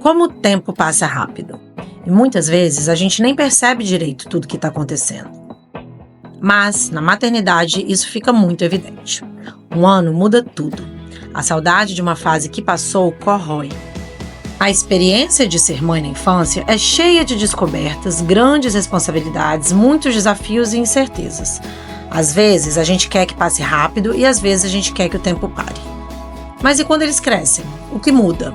como o tempo passa rápido. E muitas vezes a gente nem percebe direito tudo que está acontecendo. Mas, na maternidade, isso fica muito evidente. Um ano muda tudo. A saudade de uma fase que passou corrói. A experiência de ser mãe na infância é cheia de descobertas, grandes responsabilidades, muitos desafios e incertezas. Às vezes a gente quer que passe rápido e às vezes a gente quer que o tempo pare. Mas e quando eles crescem? O que muda?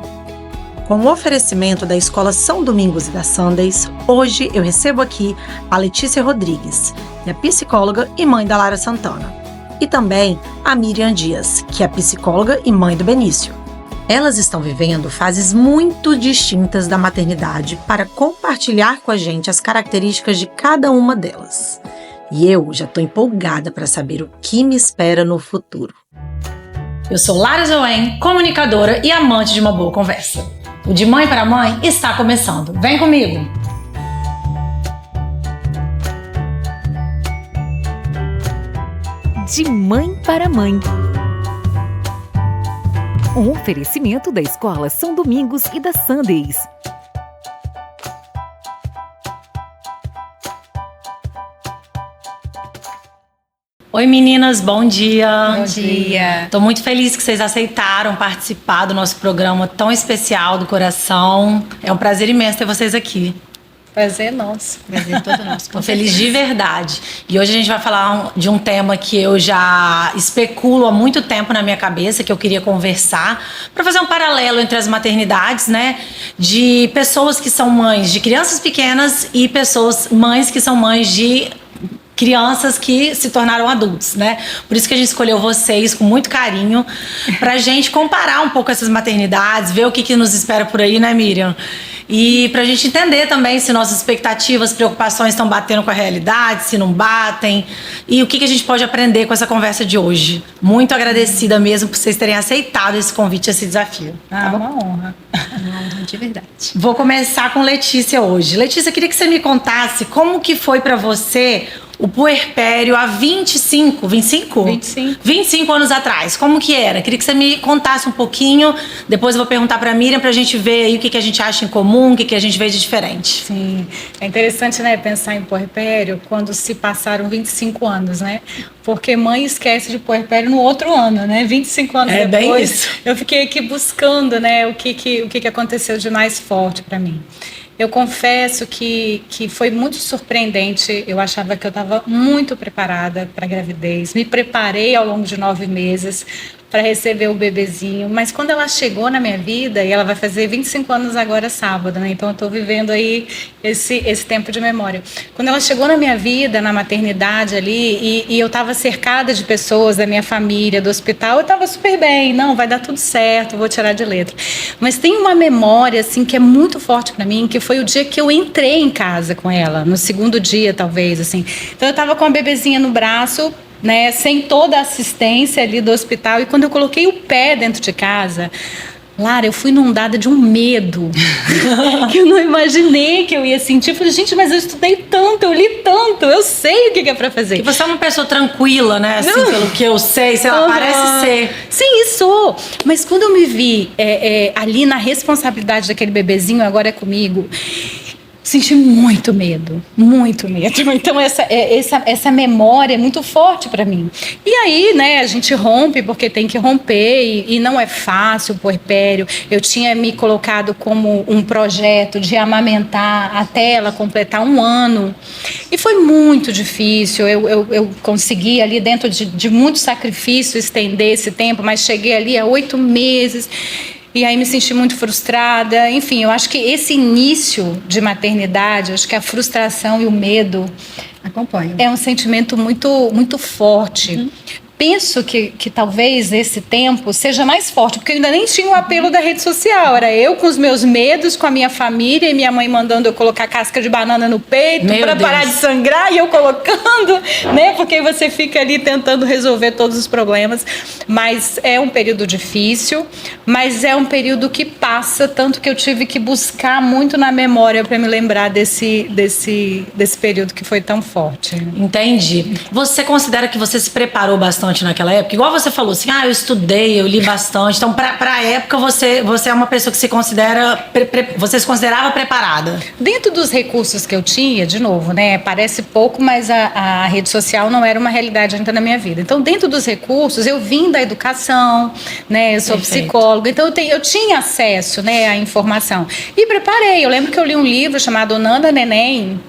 Com o oferecimento da Escola São Domingos e da Sundays, hoje eu recebo aqui a Letícia Rodrigues, que é psicóloga e mãe da Lara Santana. E também a Miriam Dias, que é psicóloga e mãe do Benício. Elas estão vivendo fases muito distintas da maternidade para compartilhar com a gente as características de cada uma delas. E eu já estou empolgada para saber o que me espera no futuro. Eu sou Lara Joen, comunicadora e amante de uma boa conversa. O De Mãe para Mãe está começando. Vem comigo! De Mãe para Mãe. Um oferecimento da Escola São Domingos e da Sundays. Oi meninas, bom dia! Bom dia! Tô muito feliz que vocês aceitaram participar do nosso programa tão especial do coração. É um prazer imenso ter vocês aqui. Prazer nosso. Prazer todo nosso. Tô feliz de verdade. E hoje a gente vai falar de um tema que eu já especulo há muito tempo na minha cabeça, que eu queria conversar, para fazer um paralelo entre as maternidades, né? De pessoas que são mães de crianças pequenas e mães que são mães de crianças que se tornaram adultos, né? Por isso que a gente escolheu vocês com muito carinho, pra gente comparar um pouco essas maternidades, ver o que nos espera por aí, né, Miriam? E pra gente entender também se nossas expectativas, preocupações estão batendo com a realidade, se não batem, e o que a gente pode aprender com essa conversa de hoje. Muito agradecida mesmo por vocês terem aceitado esse convite, esse desafio. Tá bom? Uma honra. Uma honra de verdade. Vou começar com Letícia hoje. Letícia, queria que você me contasse como que foi pra você o puerpério há 25 anos atrás. Como que era? Queria que você me contasse um pouquinho. Depois eu vou perguntar para a Miriam pra gente ver aí o que a gente acha em comum, o que a gente vê de diferente. Sim, é interessante, né, pensar em puerpério quando se passaram 25 anos, né? Porque mãe esquece de puerpério no outro ano, né? 25 anos depois. Bem isso. Eu fiquei aqui buscando, né, o que aconteceu de mais forte para mim. Eu confesso que foi muito surpreendente. Eu achava que eu estava muito preparada para a gravidez. Me preparei ao longo de 9 meses para receber o bebezinho. Mas quando ela chegou na minha vida, e ela vai fazer 25 anos agora sábado, né? Então eu estou vivendo aí esse tempo de memória. Quando ela chegou na minha vida, na maternidade ali, e eu estava cercada de pessoas da minha família, do hospital, eu estava super bem. Não, vai dar tudo certo, vou tirar de letra. Mas tem uma memória, assim, que é muito forte para mim, que foi o dia que eu entrei em casa com ela, no segundo dia, talvez, assim. Então eu estava com a bebezinha no braço, né, sem toda a assistência ali do hospital, e quando eu coloquei o pé dentro de casa, Lara, eu fui inundada de um medo que eu não imaginei que eu ia sentir. Eu falei, gente, mas eu estudei tanto, eu li tanto, eu sei o que é pra fazer. E você é uma pessoa tranquila, né? Assim, pelo que eu sei, sei lá, parece ser. Sim, sou. Mas quando eu me vi ali na responsabilidade daquele bebezinho, agora é comigo, senti muito medo, muito medo. Então essa memória é muito forte para mim. E aí, né, a gente rompe porque tem que romper e não é fácil o puerpério. Eu tinha me colocado como um projeto de amamentar até ela completar 1 ano. E foi muito difícil. Eu consegui ali dentro de muito sacrifício estender esse tempo, mas cheguei ali a 8 meses. E aí me senti muito frustrada. Enfim, eu acho que esse início de maternidade, acho que a frustração e o medo acompanham. É um sentimento muito, muito forte. Penso que talvez esse tempo seja mais forte, porque eu ainda nem tinha o apelo da rede social. Era eu com os meus medos, com a minha família, e minha mãe mandando eu colocar casca de banana no peito para parar de sangrar, e eu colocando, né? Porque você fica ali tentando resolver todos os problemas. Mas é um período difícil, mas é um período que passa, tanto que eu tive que buscar muito na memória para me lembrar desse período que foi tão forte. Entendi. Você considera que você se preparou bastante bastante naquela época? Igual você falou assim, eu estudei, eu li bastante. Então, pra época, você é uma pessoa que se considera... Você se considerava preparada? Dentro dos recursos que eu tinha, de novo, né? Parece pouco, mas a rede social não era uma realidade ainda na minha vida. Então, dentro dos recursos, eu vim da educação, né? Eu sou psicóloga, então eu tinha acesso, né, à informação. E preparei. Eu lembro que eu li um livro chamado Nanda Neném,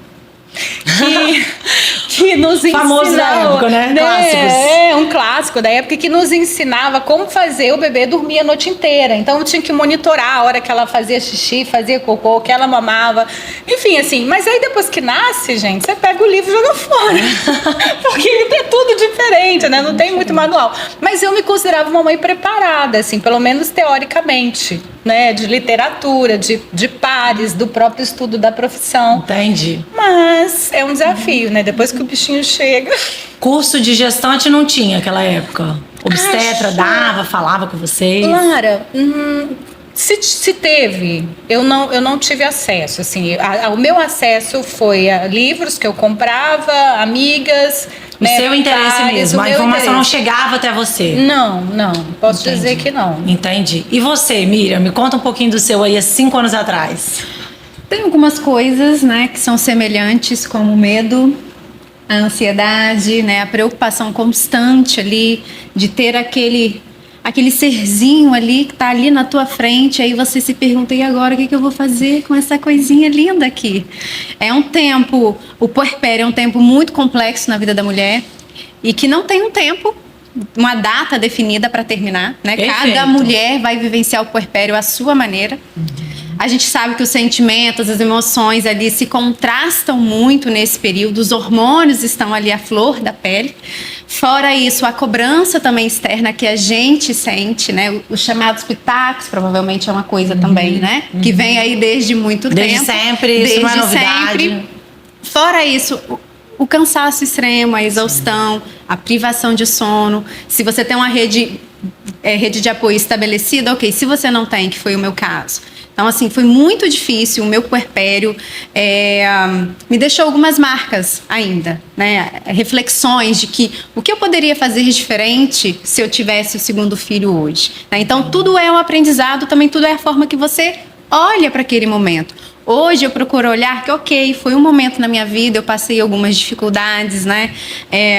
que nos ensinava, famoso da época, né? Clássicos. Um clássico da época que nos ensinava como fazer o bebê dormir a noite inteira. Então eu tinha que monitorar a hora que ela fazia xixi, fazia cocô, que ela mamava. Enfim, assim, mas aí depois que nasce, gente, você pega o livro e joga fora. Porque é tudo diferente, né? Não tem muito manual. Mas eu me considerava uma mãe preparada, assim, pelo menos teoricamente, né? De literatura, de pares, do próprio estudo da profissão. Entendi. Mas é um desafio, né? Depois que o bichinho chega. Curso de gestante não tinha naquela época? Obstetra dava, falava com vocês? Lara, se teve, eu não tive acesso. Assim, o meu acesso foi a livros que eu comprava, amigas. O seu interesse mesmo, a informação não chegava até você? Não, posso dizer que não. Entendi. E você, Miriam, me conta um pouquinho do seu aí há 5 anos atrás. Tem algumas coisas, né, que são semelhantes, como o medo, a ansiedade, né, a preocupação constante ali de ter aquele serzinho ali que tá ali na tua frente, aí você se pergunta, e agora o que eu vou fazer com essa coisinha linda aqui? É um tempo, o puerpério é um tempo muito complexo na vida da mulher e que não tem um tempo, uma data definida para terminar, né? Perfeito. Cada mulher vai vivenciar o puerpério à sua maneira. A gente sabe que os sentimentos, as emoções ali se contrastam muito nesse período, os hormônios estão ali à flor da pele. Fora isso, a cobrança também externa que a gente sente, né? Os chamados pitacos, provavelmente é uma coisa também, né? Que vem aí desde muito tempo. Desde sempre, isso não é novidade. Fora isso, o cansaço extremo, a exaustão, a privação de sono. Se você tem uma rede de apoio estabelecida, ok. Se você não tem, que foi o meu caso. Então, assim, foi muito difícil. O meu puerpério me deixou algumas marcas ainda, né? Reflexões de que o que eu poderia fazer diferente se eu tivesse o segundo filho hoje. Né? Então, tudo é um aprendizado, também tudo é a forma que você olha para aquele momento. Hoje eu procuro olhar que, ok, foi um momento na minha vida, eu passei algumas dificuldades, né?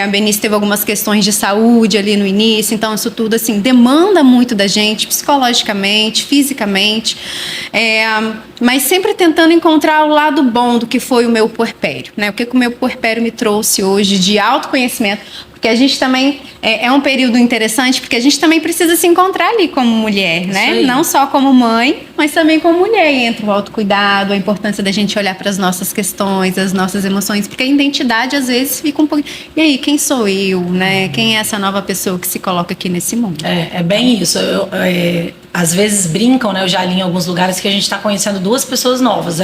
A Benícia teve algumas questões de saúde ali no início, então isso tudo, assim, demanda muito da gente, psicologicamente, fisicamente, mas sempre tentando encontrar o lado bom do que foi o meu puerpério, né? O que o meu puerpério me trouxe hoje de autoconhecimento, porque a gente também é um período interessante, porque a gente também precisa se encontrar ali como mulher, né? Não só como mãe, mas também como mulher. Entra o autocuidado, a importância da gente olhar para as nossas questões, as nossas emoções, porque a identidade às vezes fica um pouco... E aí, quem sou eu, né? Quem é essa nova pessoa que se coloca aqui nesse mundo? É bem isso. Às vezes brincam, né? Eu já li em alguns lugares que a gente está conhecendo 2 pessoas novas. O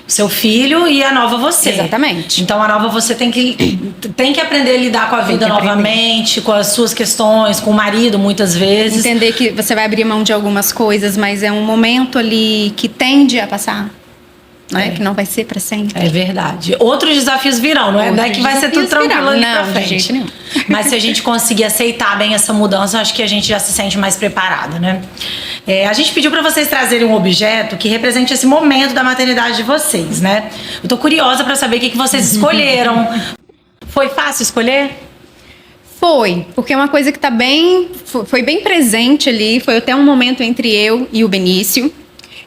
seu filho e a nova você. Exatamente. Então a nova você tem que aprender a lidar com a vida novamente, com as suas questões, com o marido muitas vezes. Entender que você vai abrir mão de algumas coisas, mas é um momento ali que tende a passar. Né? Que não vai ser para sempre. É verdade. Outros desafios virão, não é que vai ser tudo tranquilo ali pra frente. De jeito nenhum. Mas se a gente conseguir aceitar bem essa mudança, acho que a gente já se sente mais preparada, né? A gente pediu para vocês trazerem um objeto que represente esse momento da maternidade de vocês, né? Eu tô curiosa para saber o que vocês escolheram. Foi fácil escolher? Foi, porque é uma coisa que foi bem presente ali, foi até um momento entre eu e o Benício.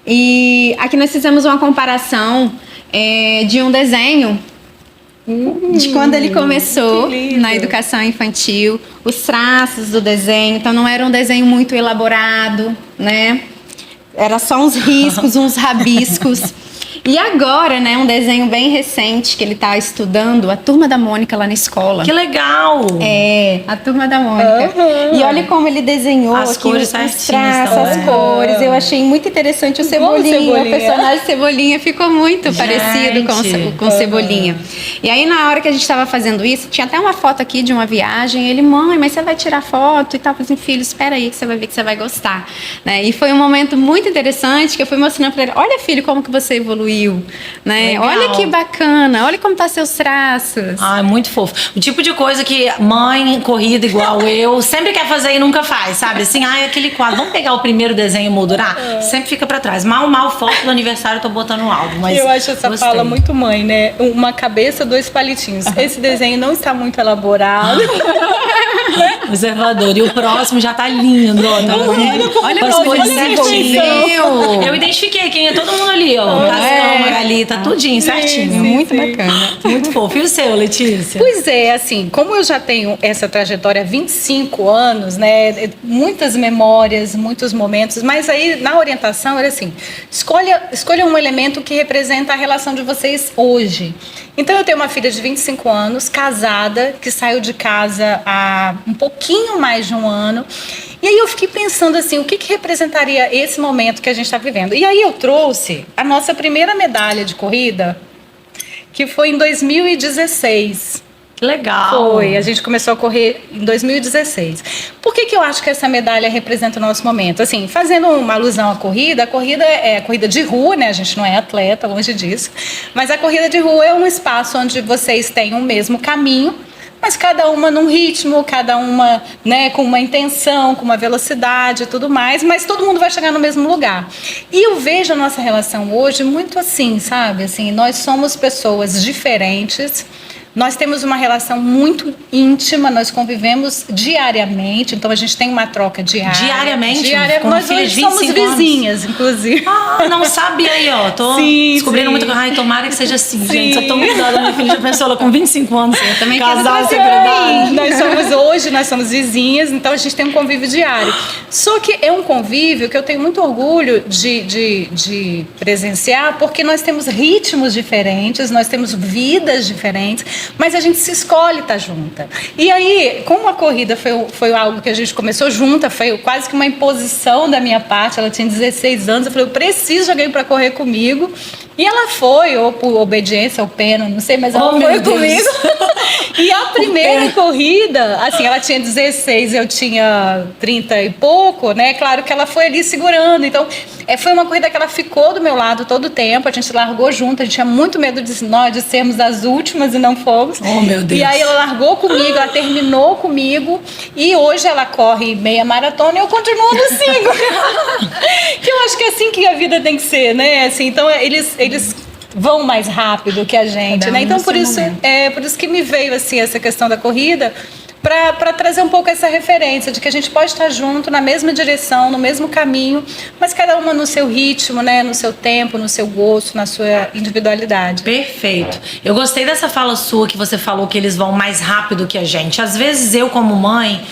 E aqui nós fizemos uma comparação de um desenho de quando ele começou na educação infantil, os traços do desenho. Então não era um desenho muito elaborado, né? Era só uns riscos, uns rabiscos. E agora, né, um desenho bem recente que ele tá estudando, a Turma da Mônica lá na escola. Que legal! A Turma da Mônica. E olha como ele desenhou as aqui cores os traços, as cores. Eu achei muito interessante o Cebolinha. O personagem Cebolinha ficou muito parecido com o Cebolinha. E aí, na hora que a gente estava fazendo isso, tinha até uma foto aqui de uma viagem. Ele, mãe, mas você vai tirar foto e tal? Eu falei assim, filho, espera aí que você vai ver que você vai gostar. Né? E foi um momento muito interessante que eu fui mostrando para ele, olha, filho, como que você evoluiu evoluiu, né? Legal. Olha que bacana, olha como tá seus traços. Ah, é muito fofo. O tipo de coisa que mãe corrida igual eu sempre quer fazer e nunca faz, sabe? Assim, aquele quadro, vamos pegar o primeiro desenho e moldurar? Sempre fica pra trás. Mal, foto do aniversário eu tô botando no álbum, mas eu acho essa gostei. fala muito mãe, né? Uma cabeça, 2 palitinhos. Esse desenho não está muito elaborado. Observador. E o próximo já tá lindo, ó. Tá vendo? Olha As como cores você certinho. Eu identifiquei quem é todo mundo ali, ó. Cascão, Magali, tá tudinho, certinho. sim, Muito sim. bacana. Muito fofo. E o seu, Letícia? Pois é, assim, como eu já tenho essa trajetória há 25 anos, né, muitas memórias, muitos momentos, mas aí na orientação era assim, escolha um elemento que representa a relação de vocês hoje. Então eu tenho uma filha de 25 anos, casada, que saiu de casa há um pouquinho mais de um ano. E aí eu fiquei pensando assim, o que representaria esse momento que a gente está vivendo? E aí eu trouxe a nossa primeira medalha de corrida, que foi em 2016. Legal. Foi, a gente começou a correr em 2016. Por que eu acho que essa medalha representa o nosso momento? Assim, fazendo uma alusão à corrida, a corrida é a corrida de rua, né? A gente não é atleta, longe disso. Mas a corrida de rua é um espaço onde vocês têm o mesmo caminho, mas cada uma num ritmo, cada uma, né, com uma intenção, com uma velocidade e tudo mais, mas todo mundo vai chegar no mesmo lugar. E eu vejo a nossa relação hoje muito assim, sabe? Assim, nós somos pessoas diferentes. Nós temos uma relação muito íntima, nós convivemos diariamente, então a gente tem uma troca diária. Diariamente? Com nós hoje somos vizinhas, inclusive. Ah, não sabia aí, ó. Tô descobrindo muita coisa. Ai, tomara que seja assim, gente. Sou tão cuidada, minha filha já pensou, ela com 25 anos. Eu também casal, quero secretário. Hoje nós somos vizinhas, então a gente tem um convívio diário. Só que é um convívio que eu tenho muito orgulho de presenciar, porque nós temos ritmos diferentes, nós temos vidas diferentes, mas a gente se escolhe estar junta. E aí, como a corrida foi algo que a gente começou junta, foi quase que uma imposição da minha parte, ela tinha 16 anos, eu falei, eu preciso de alguém para correr comigo. E ela foi, ou por obediência, ou pena, não sei, mas ela foi comigo. E a primeira corrida, assim, ela tinha 16, eu tinha 30 e pouco, né? Claro que ela foi ali segurando. Então, foi uma corrida que ela ficou do meu lado todo o tempo, a gente largou junto, a gente tinha muito medo de nós de sermos as últimas e não fomos. Oh, meu Deus. E aí ela largou comigo, ela terminou comigo, e hoje ela corre meia maratona e eu continuo no 5. Que eu acho que é assim que a vida tem que ser, né? Assim, então, eles vão mais rápido que a gente, né? Então, por isso que me veio assim essa questão da corrida, para trazer um pouco essa referência de que a gente pode estar junto na mesma direção, no mesmo caminho, mas cada uma no seu ritmo, né? No seu tempo, no seu gosto, na sua individualidade. Perfeito. Eu gostei dessa fala sua que você falou que eles vão mais rápido que a gente. Às vezes eu, como mãe,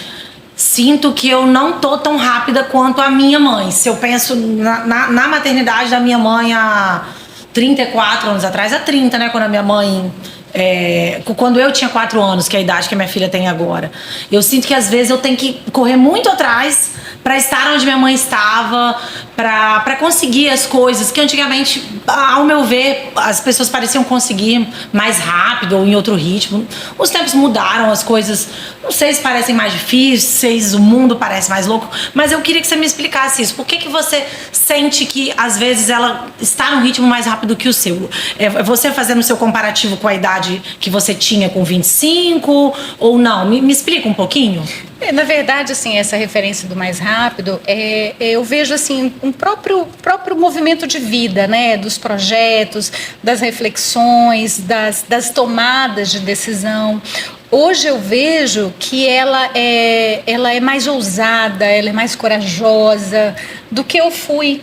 sinto que eu não tô tão rápida quanto a minha mãe. Se eu penso na maternidade da minha mãe há 34 anos atrás, há 30, né? Quando a minha mãe... quando eu tinha 4 anos, que é a idade que a minha filha tem agora, eu sinto que às vezes eu tenho que correr muito atrás para estar onde minha mãe estava, para conseguir as coisas que antigamente, ao meu ver, as pessoas pareciam conseguir mais rápido ou em outro ritmo. Os tempos mudaram, as coisas, não sei se parecem mais difíceis, o mundo parece mais louco, mas eu queria que você me explicasse isso. Por que você sente que às vezes ela está num ritmo mais rápido que o seu? É você fazendo o seu comparativo com a idade que você tinha com 25 ou não? Me explica um pouquinho. Na verdade, assim, essa referência do mais rápido, eu vejo assim um próprio movimento de vida, né? Dos projetos, das reflexões, das tomadas de decisão. Hoje eu vejo que ela é mais ousada, ela é mais corajosa do que eu fui.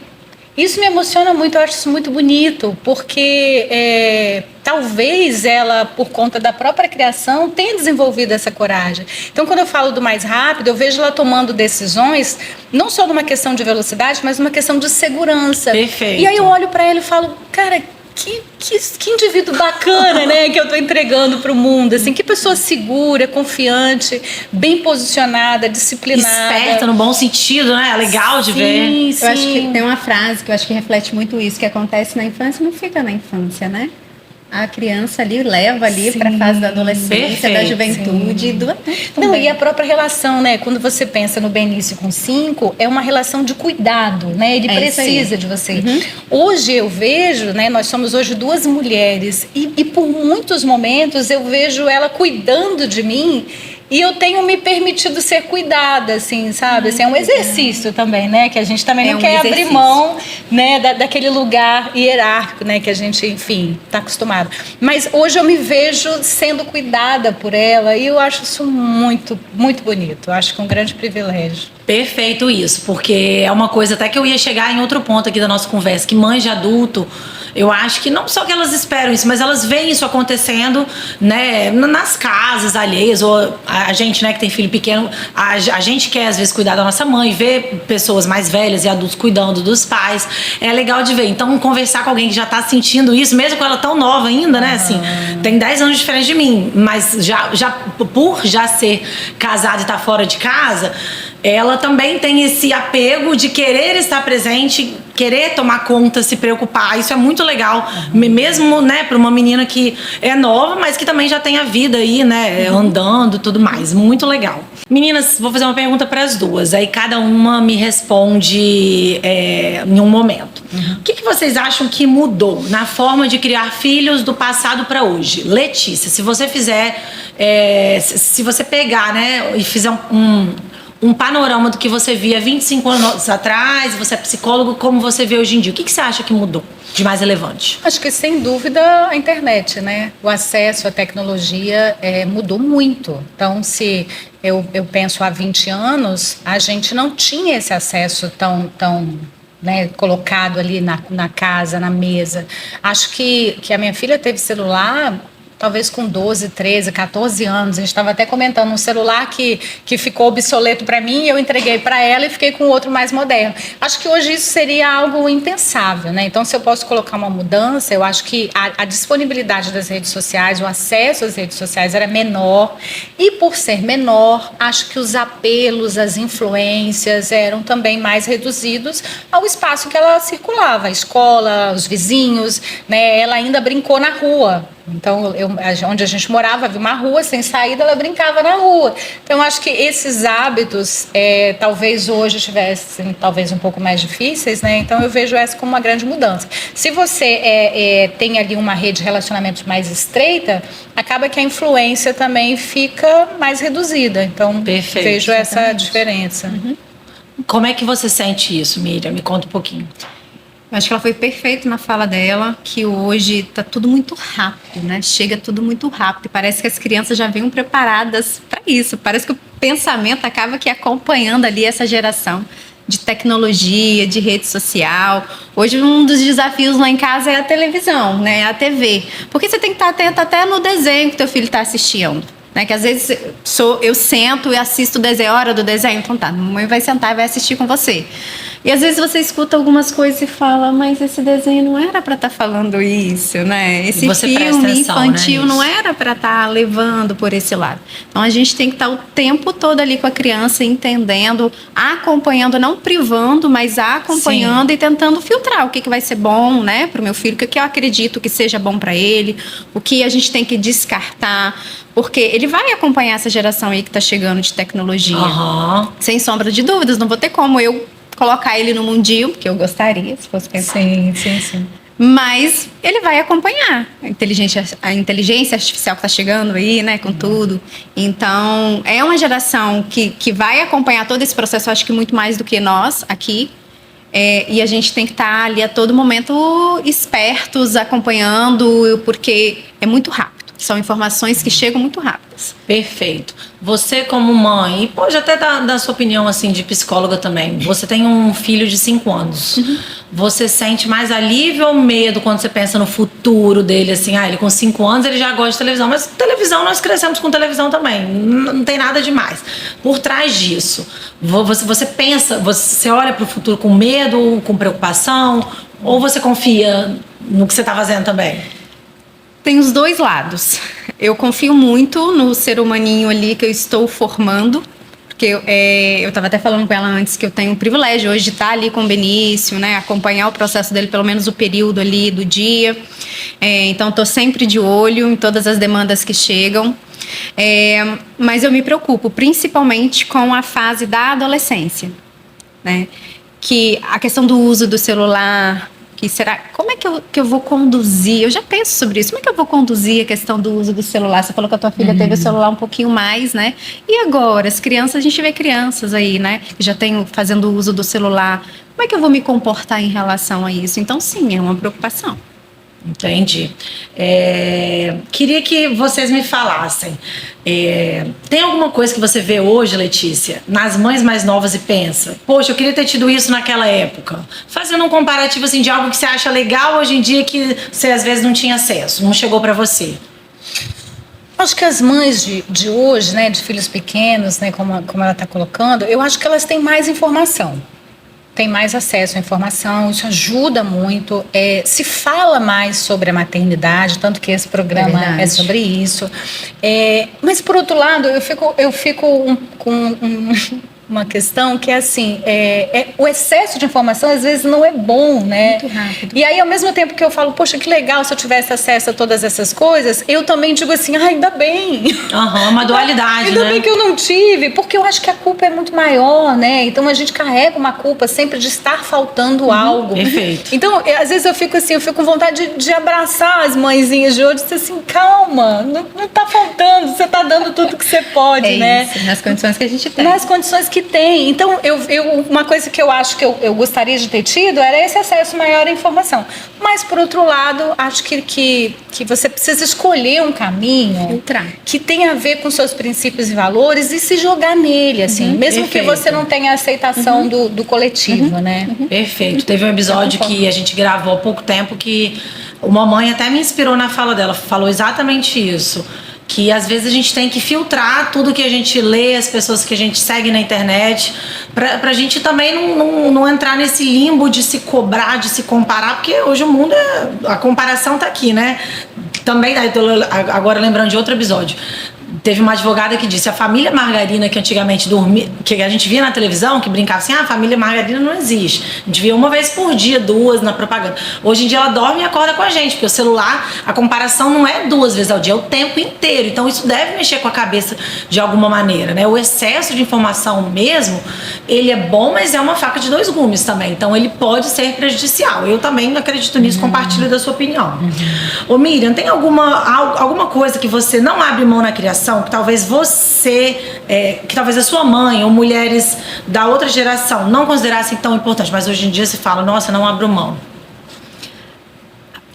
Isso me emociona muito, eu acho isso muito bonito, porque talvez ela, por conta da própria criação, tenha desenvolvido essa coragem. Então, quando eu falo do mais rápido, eu vejo ela tomando decisões, não só numa questão de velocidade, mas numa questão de segurança. Perfeito. E aí eu olho para ela e falo, cara, que indivíduo bacana, né, que eu estou entregando para o mundo, assim, que pessoa segura, confiante, bem posicionada, disciplinada. Esperta no bom sentido, né? É legal de ver. Sim. Eu acho que tem uma frase que eu acho que reflete muito isso, que acontece na infância e não fica na infância, né? a criança ali leva ali para a fase da adolescência, da juventude, do adulto Não, também. e a própria relação, né? Quando você pensa no Benício com 5, é uma relação de cuidado, né? Ele É isso aí. precisa de você. Hoje eu vejo, né? Nós somos hoje 2 mulheres e por muitos momentos eu vejo ela cuidando de mim. E eu tenho me permitido ser cuidada, assim, sabe? Assim, é um exercício também, né? Que a gente também não quer abrir mão, né? Daquele lugar hierárquico, né? Que a gente, enfim, está acostumado. Mas hoje eu me vejo sendo cuidada por ela e eu acho isso muito, muito bonito. Eu acho que é um grande privilégio. Perfeito isso, porque é uma coisa até que eu ia chegar em outro ponto aqui da nossa conversa, que mães de adulto, eu acho que não só que elas esperam isso, mas elas veem isso acontecendo, né, nas casas alheias, ou a gente, né, que tem filho pequeno, a gente quer às vezes cuidar da nossa mãe, ver pessoas mais velhas e adultos cuidando dos pais, é legal de ver. Então, conversar com alguém que já tá sentindo isso, mesmo com ela tão nova ainda, né, assim, tem 10 anos de diferença de mim, mas por já ser casada e tá fora de casa, ela também tem esse apego de querer estar presente, querer tomar conta, se preocupar. Isso é muito legal, mesmo, né, para uma menina que é nova, mas que também já tem a vida aí, né, andando, tudo mais. Muito legal. Meninas, vou fazer uma pergunta para as duas. Aí cada uma me responde em um momento. O que vocês acham que mudou na forma de criar filhos do passado para hoje? Letícia, se você fizer, se você pegar, né, e fizer um panorama do que você via 25 anos atrás, você é psicólogo, como você vê hoje em dia. O que você acha que mudou de mais relevante? Acho que, sem dúvida, a internet, né? O acesso à tecnologia mudou muito. Então, se eu penso há 20 anos, a gente não tinha esse acesso tão né, colocado ali na casa, na mesa. Acho que a minha filha teve celular talvez com 12, 13, 14 anos. A gente estava até comentando um celular que ficou obsoleto para mim, eu entreguei para ela e fiquei com outro mais moderno. Acho que hoje isso seria algo impensável, né? Então, se eu posso colocar uma mudança, eu acho que a disponibilidade das redes sociais, o acesso às redes sociais era menor, e por ser menor, acho que os apelos, as influências eram também mais reduzidos ao espaço que ela circulava, a escola, os vizinhos, né? Ela ainda brincou na rua. Então, onde a gente morava, havia uma rua sem saída, ela brincava na rua. Então, acho que esses hábitos, talvez hoje tivessem, talvez um pouco mais difíceis, né? Então, eu vejo essa como uma grande mudança. Se você tem ali uma rede de relacionamentos mais estreita, acaba que a influência também fica mais reduzida. Então, Perfeito, vejo essa exatamente. diferença. Como é que você sente isso, Miriam? Me conta um pouquinho. Eu acho que ela foi perfeita na fala dela, que hoje tá tudo muito rápido, né? Chega tudo muito rápido. Parece que as crianças já vêm preparadas para isso. Parece que o pensamento acaba que acompanhando ali essa geração de tecnologia, de rede social. Hoje um dos desafios lá em casa é a televisão, né? A TV. Porque você tem que estar atento até no desenho que teu filho está assistindo. Né, que às vezes eu sento e assisto o desenho, a hora do desenho, então tá, a mamãe vai sentar e vai assistir com você. E às vezes você escuta algumas coisas e fala, mas esse desenho não era para estar falando isso, né? Esse filme infantil, né, não era para estar levando por esse lado. Então a gente tem que estar o tempo todo ali com a criança, entendendo, acompanhando, não privando, mas acompanhando. Sim. E tentando filtrar o que vai ser bom, né, para o meu filho, o que eu acredito que seja bom para ele, o que a gente tem que descartar, porque ele vai acompanhar essa geração aí que está chegando de tecnologia. Sem sombra de dúvidas, não vou ter como eu colocar ele no mundinho, porque eu gostaria, se fosse pensar. Sim. Mas ele vai acompanhar a inteligência artificial que está chegando aí, né, com tudo. Então, é uma geração que vai acompanhar todo esse processo, acho que muito mais do que nós aqui. E a gente tem que estar ali a todo momento espertos, acompanhando, porque é muito rápido. São informações que chegam muito rápidas. Perfeito. Você como mãe, e pode até dar sua opinião assim de psicóloga também, você tem um filho de 5 anos. Você sente mais alívio ou medo quando você pensa no futuro dele, assim, ele com 5 anos ele já gosta de televisão, mas televisão nós crescemos com televisão também, não tem nada demais. Por trás disso, você pensa, você olha para o futuro com medo, com preocupação, ou você confia no que você está fazendo também? Tem os dois lados. Eu confio muito no ser humaninho ali que eu estou formando, Porque eu estava até falando com ela antes que eu tenho o privilégio hoje de estar ali com o Benício, né? Acompanhar o processo dele, pelo menos o período ali do dia. Então, estou sempre de olho em todas as demandas que chegam. Mas eu me preocupo principalmente com a fase da adolescência, né? Que a questão do uso do celular, como é que eu vou conduzir? Eu já penso sobre isso. Como é que eu vou conduzir a questão do uso do celular? Você falou que a tua filha teve o celular um pouquinho mais, né? E agora, as crianças, a gente vê crianças aí, né? Que já tem fazendo uso do celular. Como é que eu vou me comportar em relação a isso? Então, sim, é uma preocupação. Entendi. Queria que vocês me falassem. Tem alguma coisa que você vê hoje, Letícia, nas mães mais novas e pensa, poxa, eu queria ter tido isso naquela época? Fazendo um comparativo assim, de algo que você acha legal hoje em dia que você às vezes não tinha acesso, não chegou para você. Acho que as mães de hoje, né, de filhos pequenos, né, como ela está colocando, eu acho que elas têm mais informação. Tem mais acesso à informação, isso ajuda muito. Se fala mais sobre a maternidade, tanto que esse programa é sobre isso. Mas, por outro lado, eu fico com uma questão que é assim, o excesso de informação às vezes não é bom, né? Muito rápido. E aí, ao mesmo tempo que eu falo, poxa, que legal se eu tivesse acesso a todas essas coisas, eu também digo assim, ainda bem. Uma dualidade, ainda né? bem que eu não tive, porque eu acho que a culpa é muito maior, né? Então a gente carrega uma culpa sempre de estar faltando algo. Perfeito. Então, às vezes eu fico com vontade de abraçar as mãezinhas de hoje e dizer assim, calma, não tá faltando, você tá dando tudo que você pode, né? Isso, nas condições que a gente tem. Nas condições que tem. Então, uma coisa que eu acho que eu gostaria de ter tido era esse acesso maior à informação. Mas, por outro lado, acho que você precisa escolher um caminho Filtrar. que tenha a ver com seus princípios e valores e se jogar nele, assim, mesmo Perfeito. que você não tenha a aceitação do coletivo, né? Perfeito. Teve um episódio que a gente gravou há pouco tempo que uma mãe até me inspirou na fala dela, falou exatamente isso. Que às vezes a gente tem que filtrar tudo que a gente lê, as pessoas que a gente segue na internet, pra gente também não entrar nesse limbo de se cobrar, de se comparar, porque hoje o mundo a comparação tá aqui, né? Também, agora lembrando de outro episódio, teve uma advogada que disse, a família margarina que antigamente dormia, que a gente via na televisão, que brincava assim, a família margarina não existe. A gente via uma vez por dia, 2 na propaganda. Hoje em dia ela dorme e acorda com a gente, porque o celular, a comparação não é 2 vezes ao dia, é o tempo inteiro. Então isso deve mexer com a cabeça de alguma maneira, né? O excesso de informação mesmo, ele é bom, mas é uma faca de 2 gumes também. Então ele pode ser prejudicial. Eu também acredito nisso, compartilho da sua opinião. Ô Miriam, tem alguma coisa que você não abre mão na criação, que talvez você, que talvez a sua mãe ou mulheres da outra geração não considerassem tão importante, mas hoje em dia se fala, nossa, não abro mão?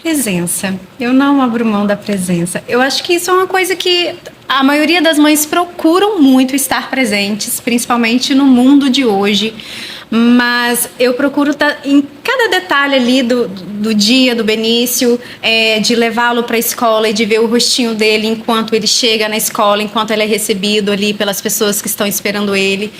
Presença. Eu não abro mão da presença. Eu acho que isso é uma coisa que a maioria das mães procuram muito estar presentes, principalmente no mundo de hoje. Mas eu procuro estar em cada detalhe ali do dia do Benício, de levá-lo para a escola e de ver o rostinho dele enquanto ele chega na escola, enquanto ele é recebido ali pelas pessoas que estão esperando ele,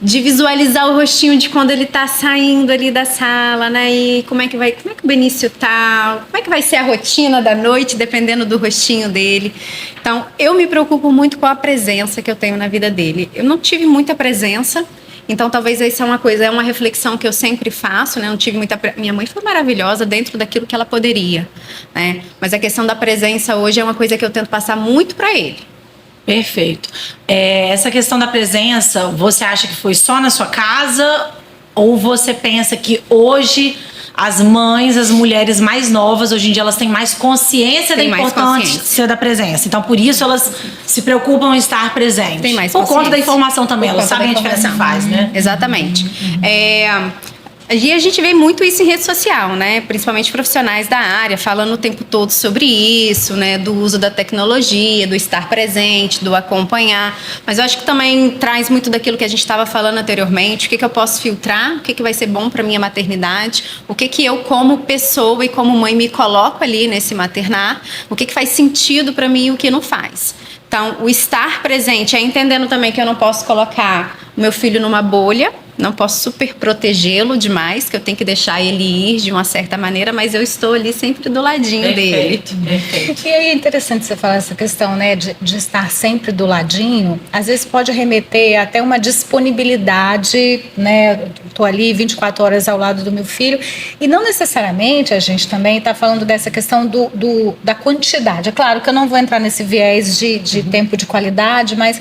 de visualizar o rostinho de quando ele está saindo ali da sala, né? E como é que o Benício tá, como é que vai ser a rotina da noite, dependendo do rostinho dele. Então, eu me preocupo muito com a presença que eu tenho na vida dele. Eu não tive muita presença. Então, talvez isso é uma reflexão que eu sempre faço, né? Não tive minha mãe foi maravilhosa dentro daquilo que ela poderia, né? Mas a questão da presença hoje é uma coisa que eu tento passar muito para ele. Perfeito. Essa questão da presença, você acha que foi só na sua casa? Ou você pensa que hoje as mães, as mulheres mais novas, hoje em dia elas têm mais consciência da importância da presença. Então, por isso elas se preocupam em estar presentes. Tem mais por conta da informação também, elas sabem a diferença que faz, né? Exatamente. E a gente vê muito isso em rede social, né? Principalmente profissionais da área falando o tempo todo sobre isso, né? Do uso da tecnologia, do estar presente, do acompanhar. Mas eu acho que também traz muito daquilo que a gente estava falando anteriormente. O que eu posso filtrar? O que vai ser bom para minha maternidade? O que eu, como pessoa e como mãe, me coloco ali nesse maternar? O que faz sentido para mim e o que não faz? Então, o estar presente é entendendo também que eu não posso colocar o meu filho numa bolha, não posso super protegê-lo demais, que eu tenho que deixar ele ir de uma certa maneira, mas eu estou ali sempre do ladinho dele. Perfeito. E aí é interessante você falar essa questão, né, de estar sempre do ladinho. Às vezes pode remeter até uma disponibilidade, né? Estou ali 24 horas ao lado do meu filho. E não necessariamente a gente também está falando dessa questão da quantidade. É claro que eu não vou entrar nesse viés de tempo de qualidade, mas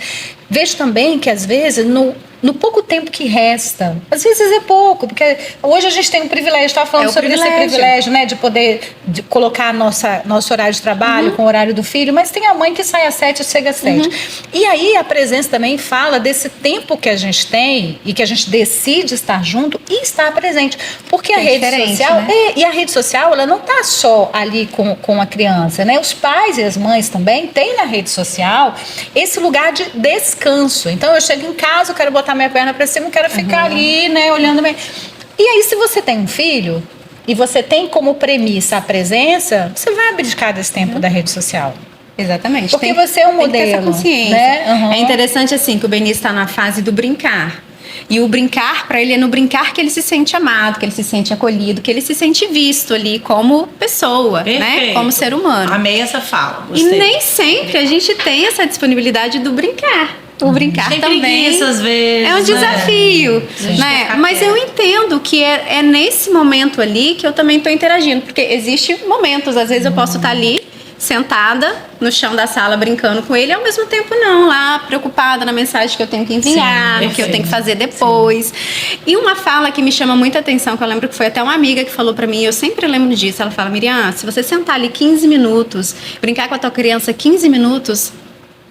vejo também que às vezes no pouco tempo que resta, às vezes é pouco, porque hoje a gente tem um privilégio, estava falando sobre esse privilégio, né, de poder colocar nosso horário de trabalho com o horário do filho, mas tem a mãe que sai às 7 e chega às 7. E aí a presença também fala desse tempo que a gente tem e que a gente decide estar junto e estar presente, porque a rede social, né? E a rede social, ela não está só ali com a criança, né, os pais e as mães também têm na rede social esse lugar de descanso. Então eu chego em casa, eu quero botar minha perna para cima, eu quero ficar ali, né, olhando. E aí, se você tem um filho e você tem como premissa a presença, você vai abdicar desse tempo da rede social. Exatamente. Porque você é um modelo. Tem que ter essa consciência. Né? É interessante assim que o Benício está na fase do brincar. E o brincar, para ele, é no brincar que ele se sente amado, que ele se sente acolhido, que ele se sente visto ali como pessoa, né? Como ser humano. Amei essa fala. Gostei. E nem sempre a gente tem essa disponibilidade do brincar. O brincar tem também preguiça, às vezes, é um desafio, né? Mas eu entendo que é nesse momento ali que eu também estou interagindo, porque existem momentos, às vezes eu posso estar ali sentada no chão da sala brincando com ele, e ao mesmo tempo não, lá preocupada na mensagem que eu tenho que enviar, no que eu tenho que fazer depois. Sim. E uma fala que me chama muita atenção, que eu lembro que foi até uma amiga que falou pra mim, eu sempre lembro disso, ela fala: Miriam, se você sentar ali 15 minutos, brincar com a tua criança 15 minutos,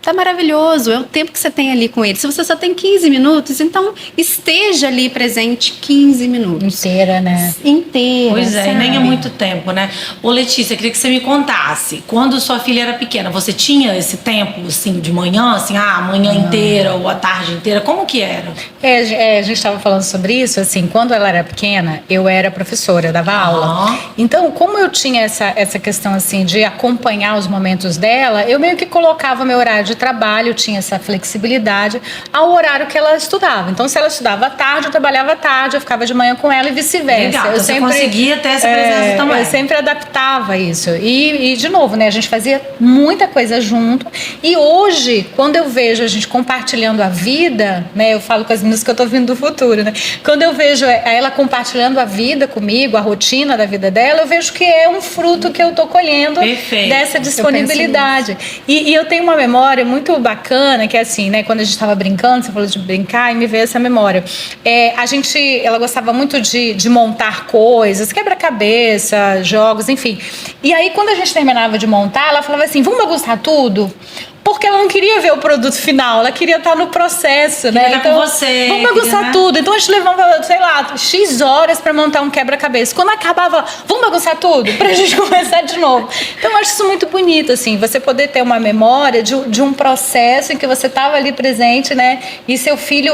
tá maravilhoso, é o tempo que você tem ali com ele. Se você só tem 15 minutos, então esteja ali presente 15 minutos. Inteira, né? Inteira. Pois é, sabe? e nem é muito tempo, né? Ô Letícia, eu queria que você me contasse, quando sua filha era pequena, você tinha esse tempo, assim, de manhã, assim, a manhã inteira ou a tarde inteira? Como que era? A gente estava falando sobre isso, assim, quando ela era pequena, eu era professora, eu dava aula. Então, como eu tinha essa questão, assim, de acompanhar os momentos dela, eu meio que colocava meu horário de trabalho, tinha essa flexibilidade ao horário que ela estudava. Então, se ela estudava à tarde, eu trabalhava à tarde, eu ficava de manhã com ela e vice-versa. Legal, eu você conseguia ter essa presença também. Eu sempre adaptava isso. E, de novo, né, a gente fazia muita coisa junto. E hoje, quando eu vejo a gente compartilhando a vida, né, eu falo com as meninas que eu tô vindo do futuro, né? Quando eu vejo ela compartilhando a vida comigo, a rotina da vida dela, eu vejo que é um fruto que eu tô colhendo dessa disponibilidade. E eu tenho uma memória muito bacana, que é assim, né? Quando a gente estava brincando, você falou de brincar, e me veio essa memória. Ela gostava muito de montar coisas, quebra-cabeça, jogos, enfim. E aí, quando a gente terminava de montar, ela falava assim: vamos bagunçar tudo? Porque ela não queria ver o produto final, ela queria estar no processo, né? Então, com você, vamos bagunçar tudo. Então a gente levava, sei lá, X horas para montar um quebra-cabeça. Quando acabava, vamos bagunçar tudo pra gente começar de novo. Então eu acho isso muito bonito, assim, você poder ter uma memória de um processo em que você estava ali presente, né? E seu filho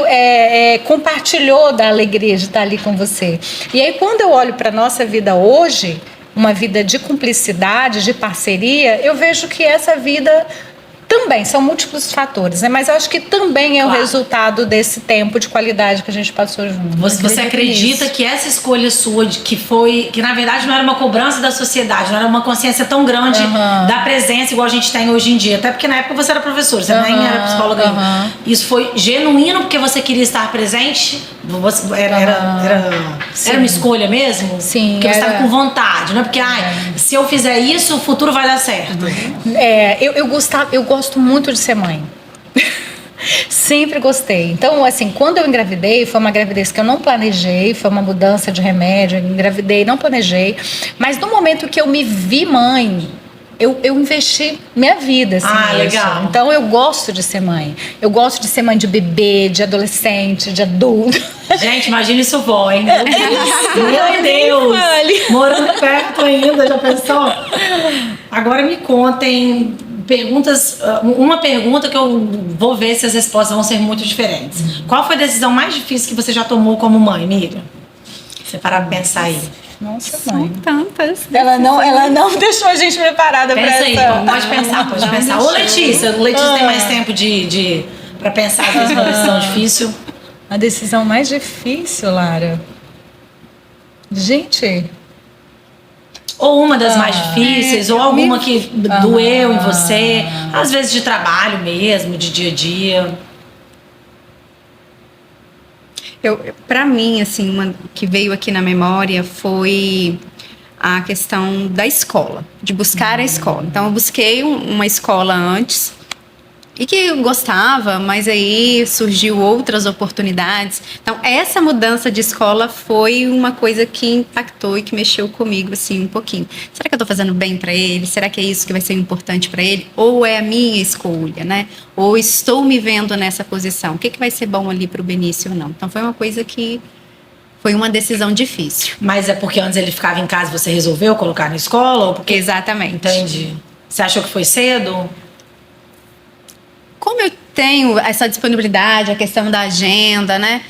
compartilhou da alegria de estar ali com você. E aí, quando eu olho para nossa vida hoje, uma vida de cumplicidade, de parceria, eu vejo que essa vida também são múltiplos fatores, né? Mas eu acho que também é o resultado desse tempo de qualidade que a gente passou junto. Você acredita que essa escolha sua, que na verdade não era uma cobrança da sociedade, não era uma consciência tão grande da presença igual a gente tem hoje em dia? Até porque na época você era professora, você nem era psicóloga ainda. Isso foi genuíno porque você queria estar presente? Era uma escolha mesmo? Sim. Porque você estava com vontade, não é porque se eu fizer isso, o futuro vai dar certo. Eu gosto muito de ser mãe. Sempre gostei. Então, assim, quando eu engravidei, foi uma gravidez que eu não planejei, foi uma mudança de remédio, eu engravidei, não planejei. Mas no momento que eu me vi mãe, eu investi minha vida, assim, legal. Então eu gosto de ser mãe. Eu gosto de ser mãe de bebê, de adolescente, de adulto. Gente, imagina isso vó, hein? Meu Deus! Morando perto ainda, já pensou? Agora me contem perguntas, uma pergunta que eu vou ver se as respostas vão ser muito diferentes. Qual foi a decisão mais difícil que você já tomou como mãe, Miriam? Você parar pra pensar aí. Nossa, mãe. São tantas. Ela não deixou a gente preparada para essa. Pensa aí, pode pensar. Ô Letícia tem mais tempo pra pensar às vezes uma decisão difícil. A decisão mais difícil, Lara. Gente. Ou uma das mais difíceis, ou alguma que doeu em você, às vezes de trabalho mesmo, de dia a dia. Para mim, assim, uma que veio aqui na memória foi a questão da escola, de buscar a escola. Então, eu busquei uma escola antes e que eu gostava, mas aí surgiu outras oportunidades. Então, essa mudança de escola foi uma coisa que impactou e que mexeu comigo, assim, um pouquinho. Será que eu estou fazendo bem para ele? Será que é isso que vai ser importante para ele? Ou é a minha escolha, né? Ou estou me vendo nessa posição? O que vai ser bom ali para o Benício ou não? Então, foi uma coisa que foi uma decisão difícil. Mas é porque antes ele ficava em casa e você resolveu colocar na escola? Ou porque... Exatamente. Entendi. Você achou que foi cedo? Como eu tenho essa disponibilidade, a questão da agenda, né?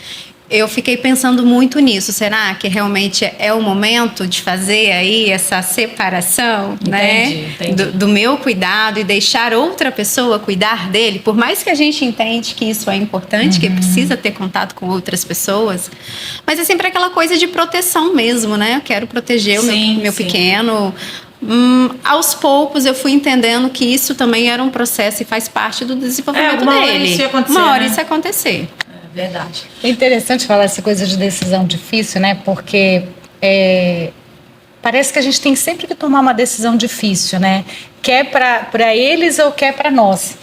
Eu fiquei pensando muito nisso. Será que realmente é o momento de fazer aí essa separação, né? Do meu cuidado e deixar outra pessoa cuidar dele? Por mais que a gente entende que isso é importante, que precisa ter contato com outras pessoas, mas é sempre aquela coisa de proteção mesmo, né? Eu quero proteger o meu pequeno. Aos poucos eu fui entendendo que isso também era um processo e faz parte do desenvolvimento dele. Uma hora isso ia acontecer. É verdade. É interessante falar essa coisa de decisão difícil, né? Porque parece que a gente tem sempre que tomar uma decisão difícil, né? Quer para eles ou quer para nós.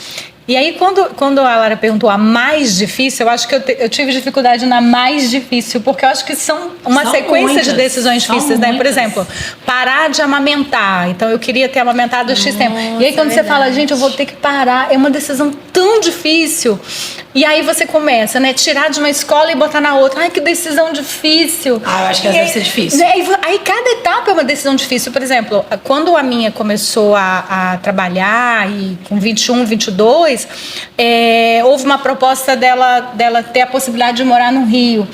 E aí, quando a Lara perguntou a mais difícil, eu acho que eu tive dificuldade na mais difícil, porque eu acho que são sequência de decisões difíceis, né? Por exemplo, parar de amamentar. Então, eu queria ter amamentado X tempo. E aí, quando você fala, gente, eu vou ter que parar, é uma decisão tão difícil. E aí você começa, né? Tirar de uma escola e botar na outra. Ai, que decisão difícil. Ah, eu acho que deve ser difícil. Aí cada etapa é uma decisão difícil. Por exemplo, quando a minha começou a trabalhar, e com 21, 22, houve uma proposta dela ter a possibilidade de morar no Rio.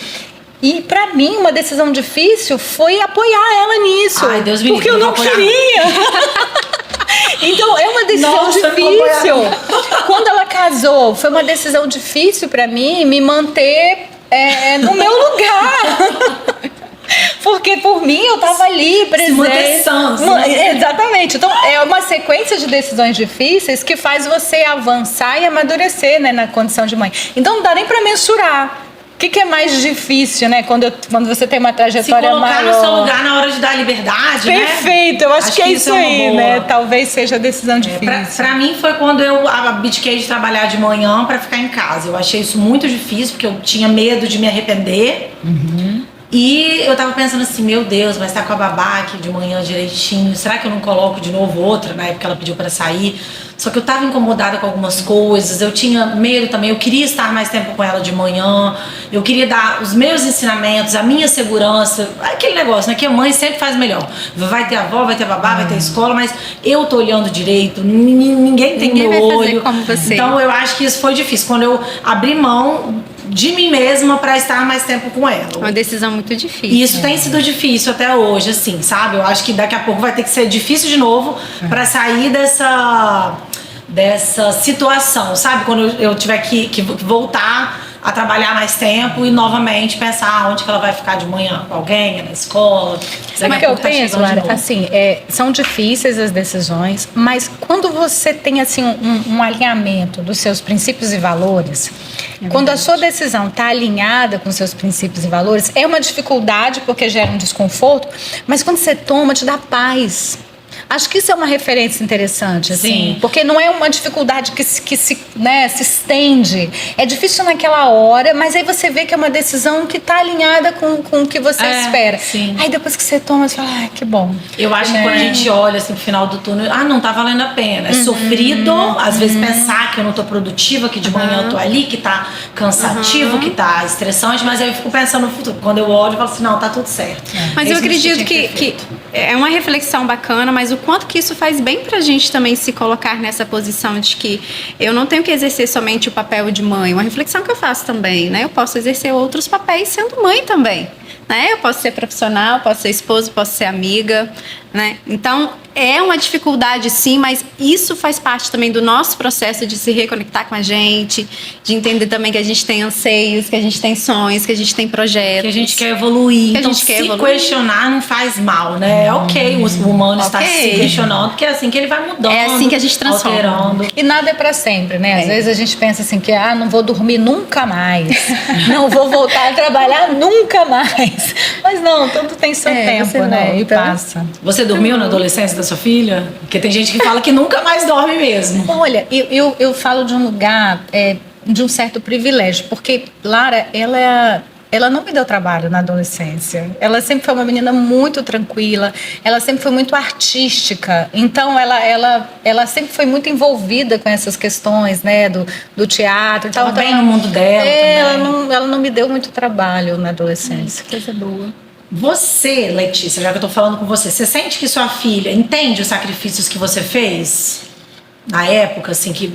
E pra mim, uma decisão difícil foi apoiar ela nisso. Ai, Deus me livre, porque eu não queria. Então, é uma decisão difícil. Quando ela casou, foi uma decisão difícil pra mim me manter no meu lugar. Porque por mim eu tava ali presente. Exatamente. Então é uma sequência de decisões difíceis que faz você avançar e amadurecer, né, na condição de mãe. Então não dá nem pra mensurar. O que é mais difícil, né? Quando você tem uma trajetória maior. Se colocar no seu lugar na hora de dar liberdade, né? Perfeito, eu acho que é isso aí, né? Talvez seja a decisão difícil. Pra mim foi quando eu abdiquei de trabalhar de manhã pra ficar em casa. Eu achei isso muito difícil, porque eu tinha medo de me arrepender. E eu tava pensando assim, meu Deus, mas tá com a babá aqui de manhã direitinho, será que eu não coloco de novo outra? Na época ela pediu pra sair. Só que eu tava incomodada com algumas coisas, eu tinha medo também, eu queria estar mais tempo com ela de manhã, eu queria dar os meus ensinamentos, a minha segurança, aquele negócio, né, que a mãe sempre faz melhor. Vai ter a avó, vai ter a babá, vai ter a escola, mas eu tô olhando direito, ninguém tem meu olho. Como você. Então eu acho que isso foi difícil, quando eu abri mão de mim mesma pra estar mais tempo com ela. Uma decisão muito difícil. E isso tem sido difícil até hoje, assim, sabe? Eu acho que daqui a pouco vai ter que ser difícil de novo pra sair dessa situação, sabe? Quando eu tiver que voltar a trabalhar mais tempo e novamente pensar onde que ela vai ficar de manhã, com alguém, na escola. Sabe o que eu penso, Lara? Assim, são difíceis as decisões, mas quando você tem assim um alinhamento dos seus princípios e valores, quando a sua decisão está alinhada com seus princípios e valores, é uma dificuldade porque gera um desconforto, mas quando você toma, te dá paz. Acho que isso é uma referência interessante, assim, porque não é uma dificuldade que se estende. É difícil naquela hora, mas aí você vê que é uma decisão que está alinhada com o que você espera. Sim. Aí depois que você toma, você fala, ai, que bom. Eu acho que quando a gente olha assim pro final do túnel, não tá valendo a pena. É sofrido, às vezes pensar que eu não tô produtiva, que de manhã eu tô ali, que tá cansativo, que tá estressante, mas aí eu fico pensando no futuro. Quando eu olho, eu falo assim, não, tá tudo certo. Mas eu acredito que é uma reflexão bacana, mas o quanto que isso faz bem pra gente também se colocar nessa posição de que eu não tenho que exercer somente o papel de mãe. Uma reflexão que eu faço também, né? Eu posso exercer outros papéis sendo mãe também, né? Eu posso ser profissional, posso ser esposa, posso ser amiga, né? Então, É uma dificuldade, sim, mas isso faz parte também do nosso processo de se reconectar com a gente, de entender também que a gente tem anseios, que a gente tem sonhos, que a gente tem projetos. Que a gente quer evoluir. Que a Então, gente quer se evoluir. questionar não faz mal, né? É ok o humano estar se questionando, porque é assim que ele vai mudando. É assim que a gente transforma. Alterando. E nada é pra sempre, né? Às vezes a gente pensa assim que, não vou dormir nunca mais. Não vou voltar a trabalhar nunca mais. Mas não, tudo tem seu tempo, você né? E volta. passa. Você dormiu na adolescência da sua filha? Porque tem gente que fala que nunca mais dorme mesmo. Olha, eu falo de um lugar, de um certo privilégio, porque Lara, ela não me deu trabalho na adolescência. Ela sempre foi uma menina muito tranquila, ela sempre foi muito artística. Então, ela sempre foi muito envolvida com essas questões, né, do teatro. Então, Tava bem no mundo dela também. ela não me deu muito trabalho na adolescência. Coisa boa. Você, Letícia, já que eu tô falando com você, você sente que sua filha entende os sacrifícios que você fez? Na época, assim, que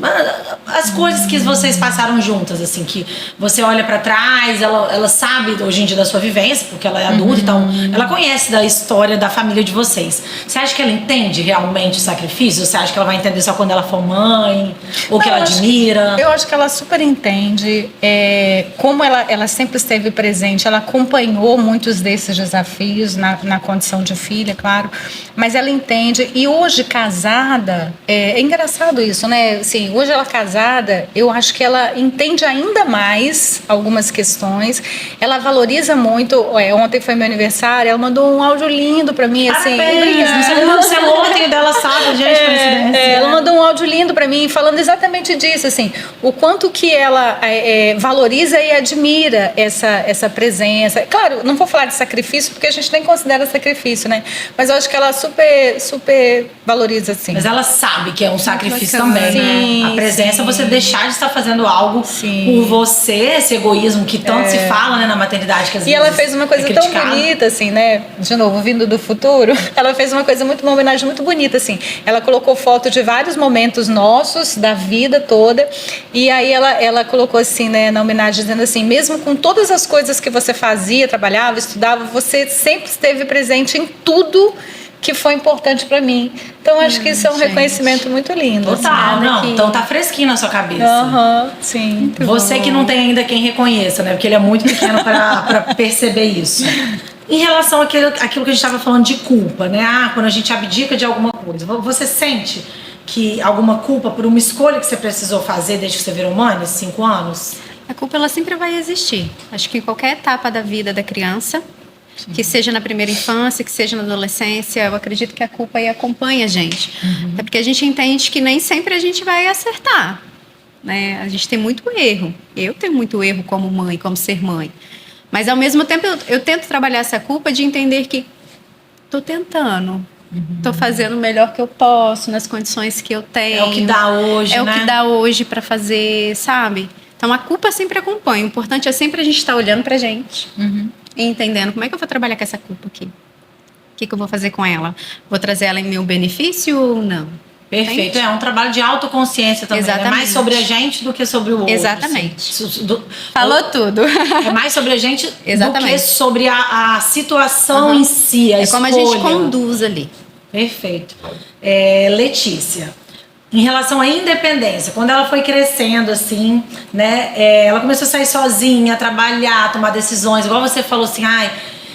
as coisas que vocês passaram juntas, assim, que você olha pra trás, ela sabe hoje em dia da sua vivência, porque ela é adulta, então ela conhece da história da família de vocês. Você acha que ela entende realmente o sacrifício? Você acha que ela vai entender só quando ela for mãe? Ou que ela admira? Eu acho que ela super entende, como ela sempre esteve presente, ela acompanhou muitos desses desafios na condição de filha, claro, mas ela entende, e hoje casada, é engraçado isso, né? Assim, hoje ela casada, eu acho que ela entende ainda mais algumas questões. Ela valoriza muito. Ontem foi meu aniversário, ela mandou um áudio lindo pra mim, assim. Você é ontem dela, sabe, gente, coincidência. Ela mandou um áudio lindo pra mim, falando exatamente disso, assim, o quanto que ela valoriza e admira essa presença. Claro, não vou falar de sacrifício, porque a gente nem considera sacrifício, né? Mas eu acho que ela super valoriza, assim. Mas ela sabe que é um sacrifício bacana. também, Sim, né? A presença, sim. você deixar de estar fazendo algo Sim. por você, esse egoísmo que tanto se fala, né, na maternidade, que às E vezes ela fez uma coisa é tão criticado. bonita, assim, né? De novo, vindo do futuro, ela fez uma coisa uma homenagem muito bonita, assim. Ela colocou foto de vários momentos nossos, da vida toda, e aí ela colocou assim, né, na homenagem, dizendo assim, mesmo com todas as coisas que você fazia, trabalhava, estudava, você sempre esteve presente em tudo que foi importante pra mim. Então, acho que isso é um reconhecimento muito lindo. Total, assim, não. que... Então tá fresquinho na sua cabeça. Aham, sim. Você que não tem ainda quem reconheça, né? Porque ele é muito pequeno pra perceber isso. Em relação àquilo que a gente estava falando de culpa, né? Quando a gente abdica de alguma coisa. Você sente que alguma culpa por uma escolha que você precisou fazer desde que você virou mãe, nesses 5 anos? A culpa, ela sempre vai existir. Acho que em qualquer etapa da vida da criança, que seja na primeira infância, que seja na adolescência, eu acredito que a culpa aí acompanha a gente. É porque a gente entende que nem sempre a gente vai acertar, né? A gente tem muito erro. Eu tenho muito erro como mãe, como ser mãe. Mas, ao mesmo tempo, eu tento trabalhar essa culpa de entender que estou tentando. Estou fazendo o melhor que eu posso, nas condições que eu tenho. É o que dá hoje, É né? o que dá hoje para fazer, sabe? Então, a culpa sempre acompanha. O importante é sempre a gente estar olhando pra gente. E entendendo como é que eu vou trabalhar com essa culpa aqui. O que eu vou fazer com ela? Vou trazer ela em meu benefício ou não? Perfeito. Entende? É um trabalho de autoconsciência também. Exatamente. É mais sobre a gente do que sobre o outro. Exatamente. Assim. Falou tudo. É mais sobre a gente do Exatamente. que sobre a situação em si, a É escolha. como a gente conduz ali. Perfeito. Letícia, em relação à independência, quando ela foi crescendo, assim, né, ela começou a sair sozinha, a trabalhar, a tomar decisões, igual você falou assim,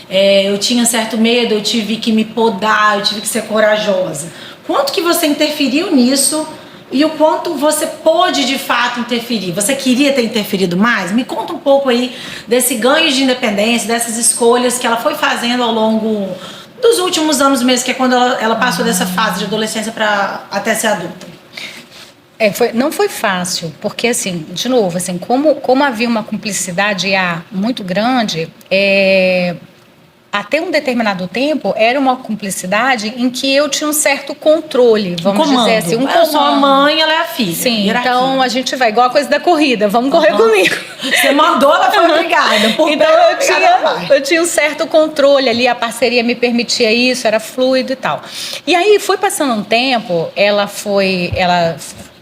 eu tinha certo medo, eu tive que me podar, eu tive que ser corajosa. Quanto que você interferiu nisso e o quanto você pôde, de fato, interferir? Você queria ter interferido mais? Me conta um pouco aí desse ganho de independência, dessas escolhas que ela foi fazendo ao longo dos últimos anos mesmo, que é quando ela passou dessa fase de adolescência para até ser adulta. Não foi fácil, porque assim, de novo, assim, como havia uma cumplicidade muito grande, até um determinado tempo era uma cumplicidade em que eu tinha um certo controle, vamos dizer assim, um Eu sou a comando. mãe, ela é a filha. Sim, Hierarquia. então a gente vai igual a coisa da corrida, vamos correr comigo. Você mandou, ela foi obrigada. Então eu tinha um certo controle ali, a parceria me permitia isso, era fluido e tal. E aí foi passando um tempo,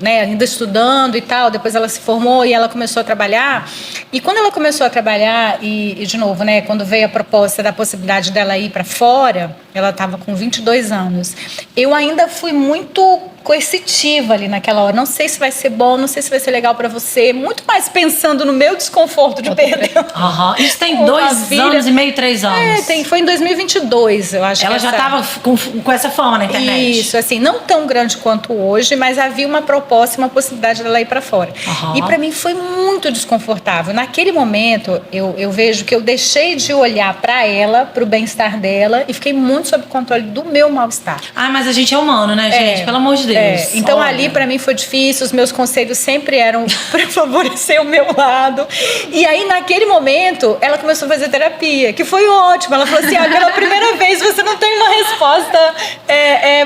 né, ainda estudando e tal, depois ela se formou e ela começou a trabalhar. E quando ela começou a trabalhar, e de novo, né, quando veio a proposta da possibilidade dela ir para fora, ela estava com 22 anos. Eu ainda fui muito coercitiva ali naquela hora. Não sei se vai ser bom, não sei se vai ser legal para você. Muito mais pensando no meu desconforto de perder. Isso tem Uma 2 filha. anos e meio, 3 anos. Foi em 2022, eu acho. Ela já estava com essa fama na internet. Isso, assim, não tão grande quanto hoje, mas havia uma proposta, uma possibilidade dela ir para fora. E para mim foi muito desconfortável. Naquele momento, eu vejo que eu deixei de olhar para ela, para o bem-estar dela, e fiquei muito sob controle do meu mal-estar. Mas a gente é humano, né, gente? Pelo amor de Deus. Então Olha. ali para mim foi difícil, os meus conselhos sempre eram para favorecer o meu lado. E aí naquele momento ela começou a fazer terapia, que foi ótimo. Ela falou assim: pela primeira vez você não tem uma resposta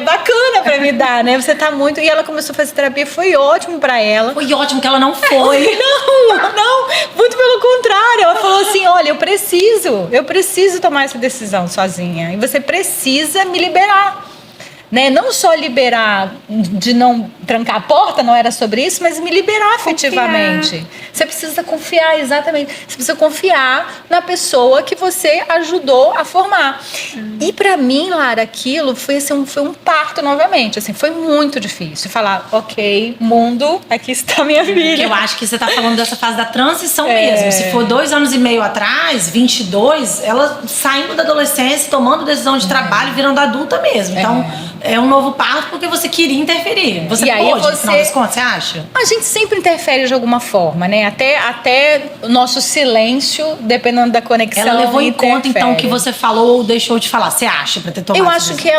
bacana para me dar, né? Você tá muito... E ela começou a fazer terapia, foi ótimo para ela. Foi ótimo que ela não foi. Não, muito pelo contrário. Ela falou assim: olha, eu preciso tomar essa decisão sozinha. E você precisa me liberar. Né? Não só liberar de não trancar a porta, não era sobre isso, mas me liberar afetivamente. Você precisa confiar, exatamente. Você precisa confiar na pessoa que você ajudou a formar. E para mim, Lara, aquilo foi um parto novamente. Assim, foi muito difícil falar: ok, mundo, aqui está minha filha. Eu acho que você está falando dessa fase da transição mesmo. Se for 2 anos e meio atrás, 22, ela saindo da adolescência, tomando decisão de trabalho, virando adulta mesmo. Então, é um novo parto porque você queria interferir. Você pôde, no final das contas, você acha? A gente sempre interfere de alguma forma, né? Até o nosso silêncio, dependendo da conexão. Ela levou em conta, então, o que você falou ou deixou de falar. Você acha, pra ter tomado? Eu acho que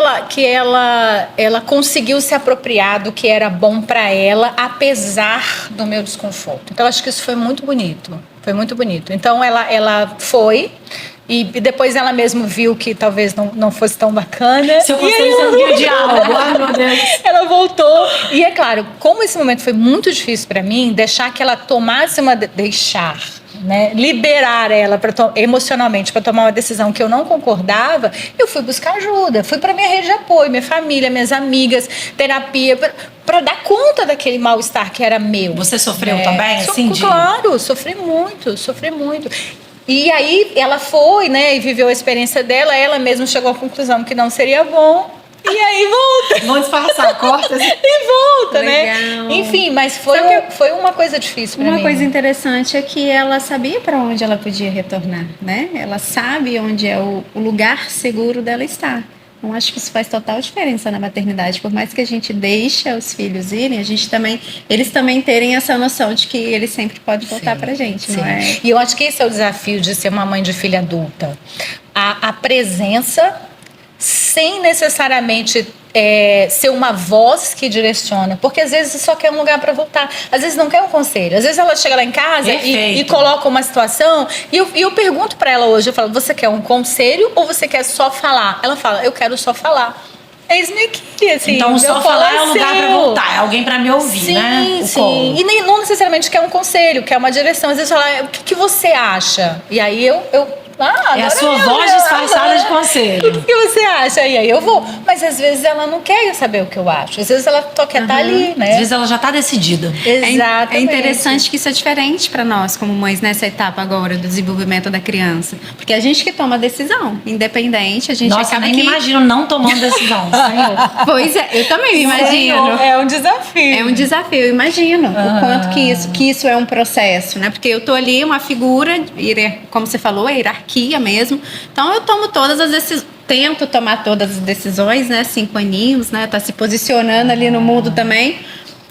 ela conseguiu se apropriar do que era bom pra ela, apesar do meu desconforto. Então, eu acho que isso foi muito bonito. Foi muito bonito. Então, ela foi... E depois ela mesma viu que talvez não fosse tão bacana. Seu conselho serviu de diálogo. Ai, meu Deus. Ela voltou. E é claro, como esse momento foi muito difícil para mim, deixar que ela tomasse liberar ela emocionalmente para tomar uma decisão que eu não concordava, eu fui buscar ajuda. Fui para minha rede de apoio, minha família, minhas amigas, terapia, para dar conta daquele mal-estar que era meu. Você sofreu também, assim? Claro, sofri muito. E aí ela foi, né, e viveu a experiência dela, ela mesma chegou à conclusão que não seria bom. E aí volta. Vão disfarçar, corta. E volta, Legal. né? Enfim, mas foi uma coisa difícil pra mim. Uma coisa interessante é que ela sabia para onde ela podia retornar, né? Ela sabe onde é o lugar seguro dela estar. Então, acho que isso faz total diferença na maternidade. Por mais que a gente deixe os filhos irem, eles também terem essa noção de que eles sempre podem voltar pra gente, não é? E eu acho que esse é o desafio de ser uma mãe de filha adulta. A presença, sem necessariamente ser uma voz que direciona, porque às vezes só quer um lugar para voltar, às vezes não quer um conselho, às vezes ela chega lá em casa e coloca uma situação e eu pergunto para ela hoje, eu falo: você quer um conselho ou você quer só falar? Ela fala: eu quero só falar. Eis-me aqui, assim. Então, só falar é um lugar pra voltar, é alguém pra me ouvir, né? Sim. E não necessariamente quer um conselho, quer uma direção. Às vezes fala: o que você acha? E aí eu é a sua voz disfarçada de conselho. O que você acha? E aí eu vou. Mas às vezes ela não quer saber o que eu acho. Às vezes ela só quer estar ali, né? Às vezes ela já está decidida. Exatamente. É interessante que isso é diferente para nós, como mães, nessa etapa agora do desenvolvimento da criança. Porque a gente que toma a decisão, independente, a gente Nossa, acaba eu nem me imagino não tomando decisão. Senhor. Pois é, eu também me imagino. É um desafio. É um desafio, eu imagino o quanto que isso é um processo, né? Porque eu tô ali, uma figura, como você falou, a hierarquia mesmo. Então eu tomo todas as decisões, tento tomar todas as decisões, né? 5 aninhos, né? Tá se posicionando ali no mundo também.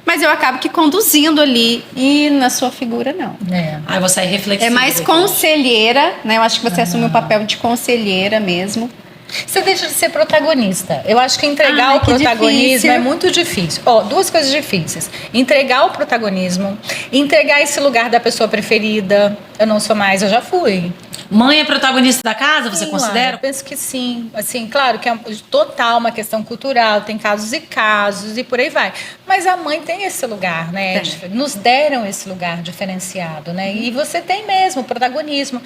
Mas eu acabo que conduzindo ali, e na sua figura não. Aí você é reflexiva. É mais conselheira, né? Eu acho que você assume o papel de conselheira mesmo. Você deixa de ser protagonista. Eu acho que entregar o protagonismo difícil. é muito difícil. Duas coisas difíceis. Entregar o protagonismo, entregar esse lugar da pessoa preferida. Eu não sou mais, eu já fui. Mãe é protagonista da casa, você Sim, considera? Eu penso que sim. Assim, claro que é total uma questão cultural, tem casos e casos e por aí vai. Mas a mãe tem esse lugar, né? Nos deram esse lugar diferenciado, né? E você tem mesmo o protagonismo,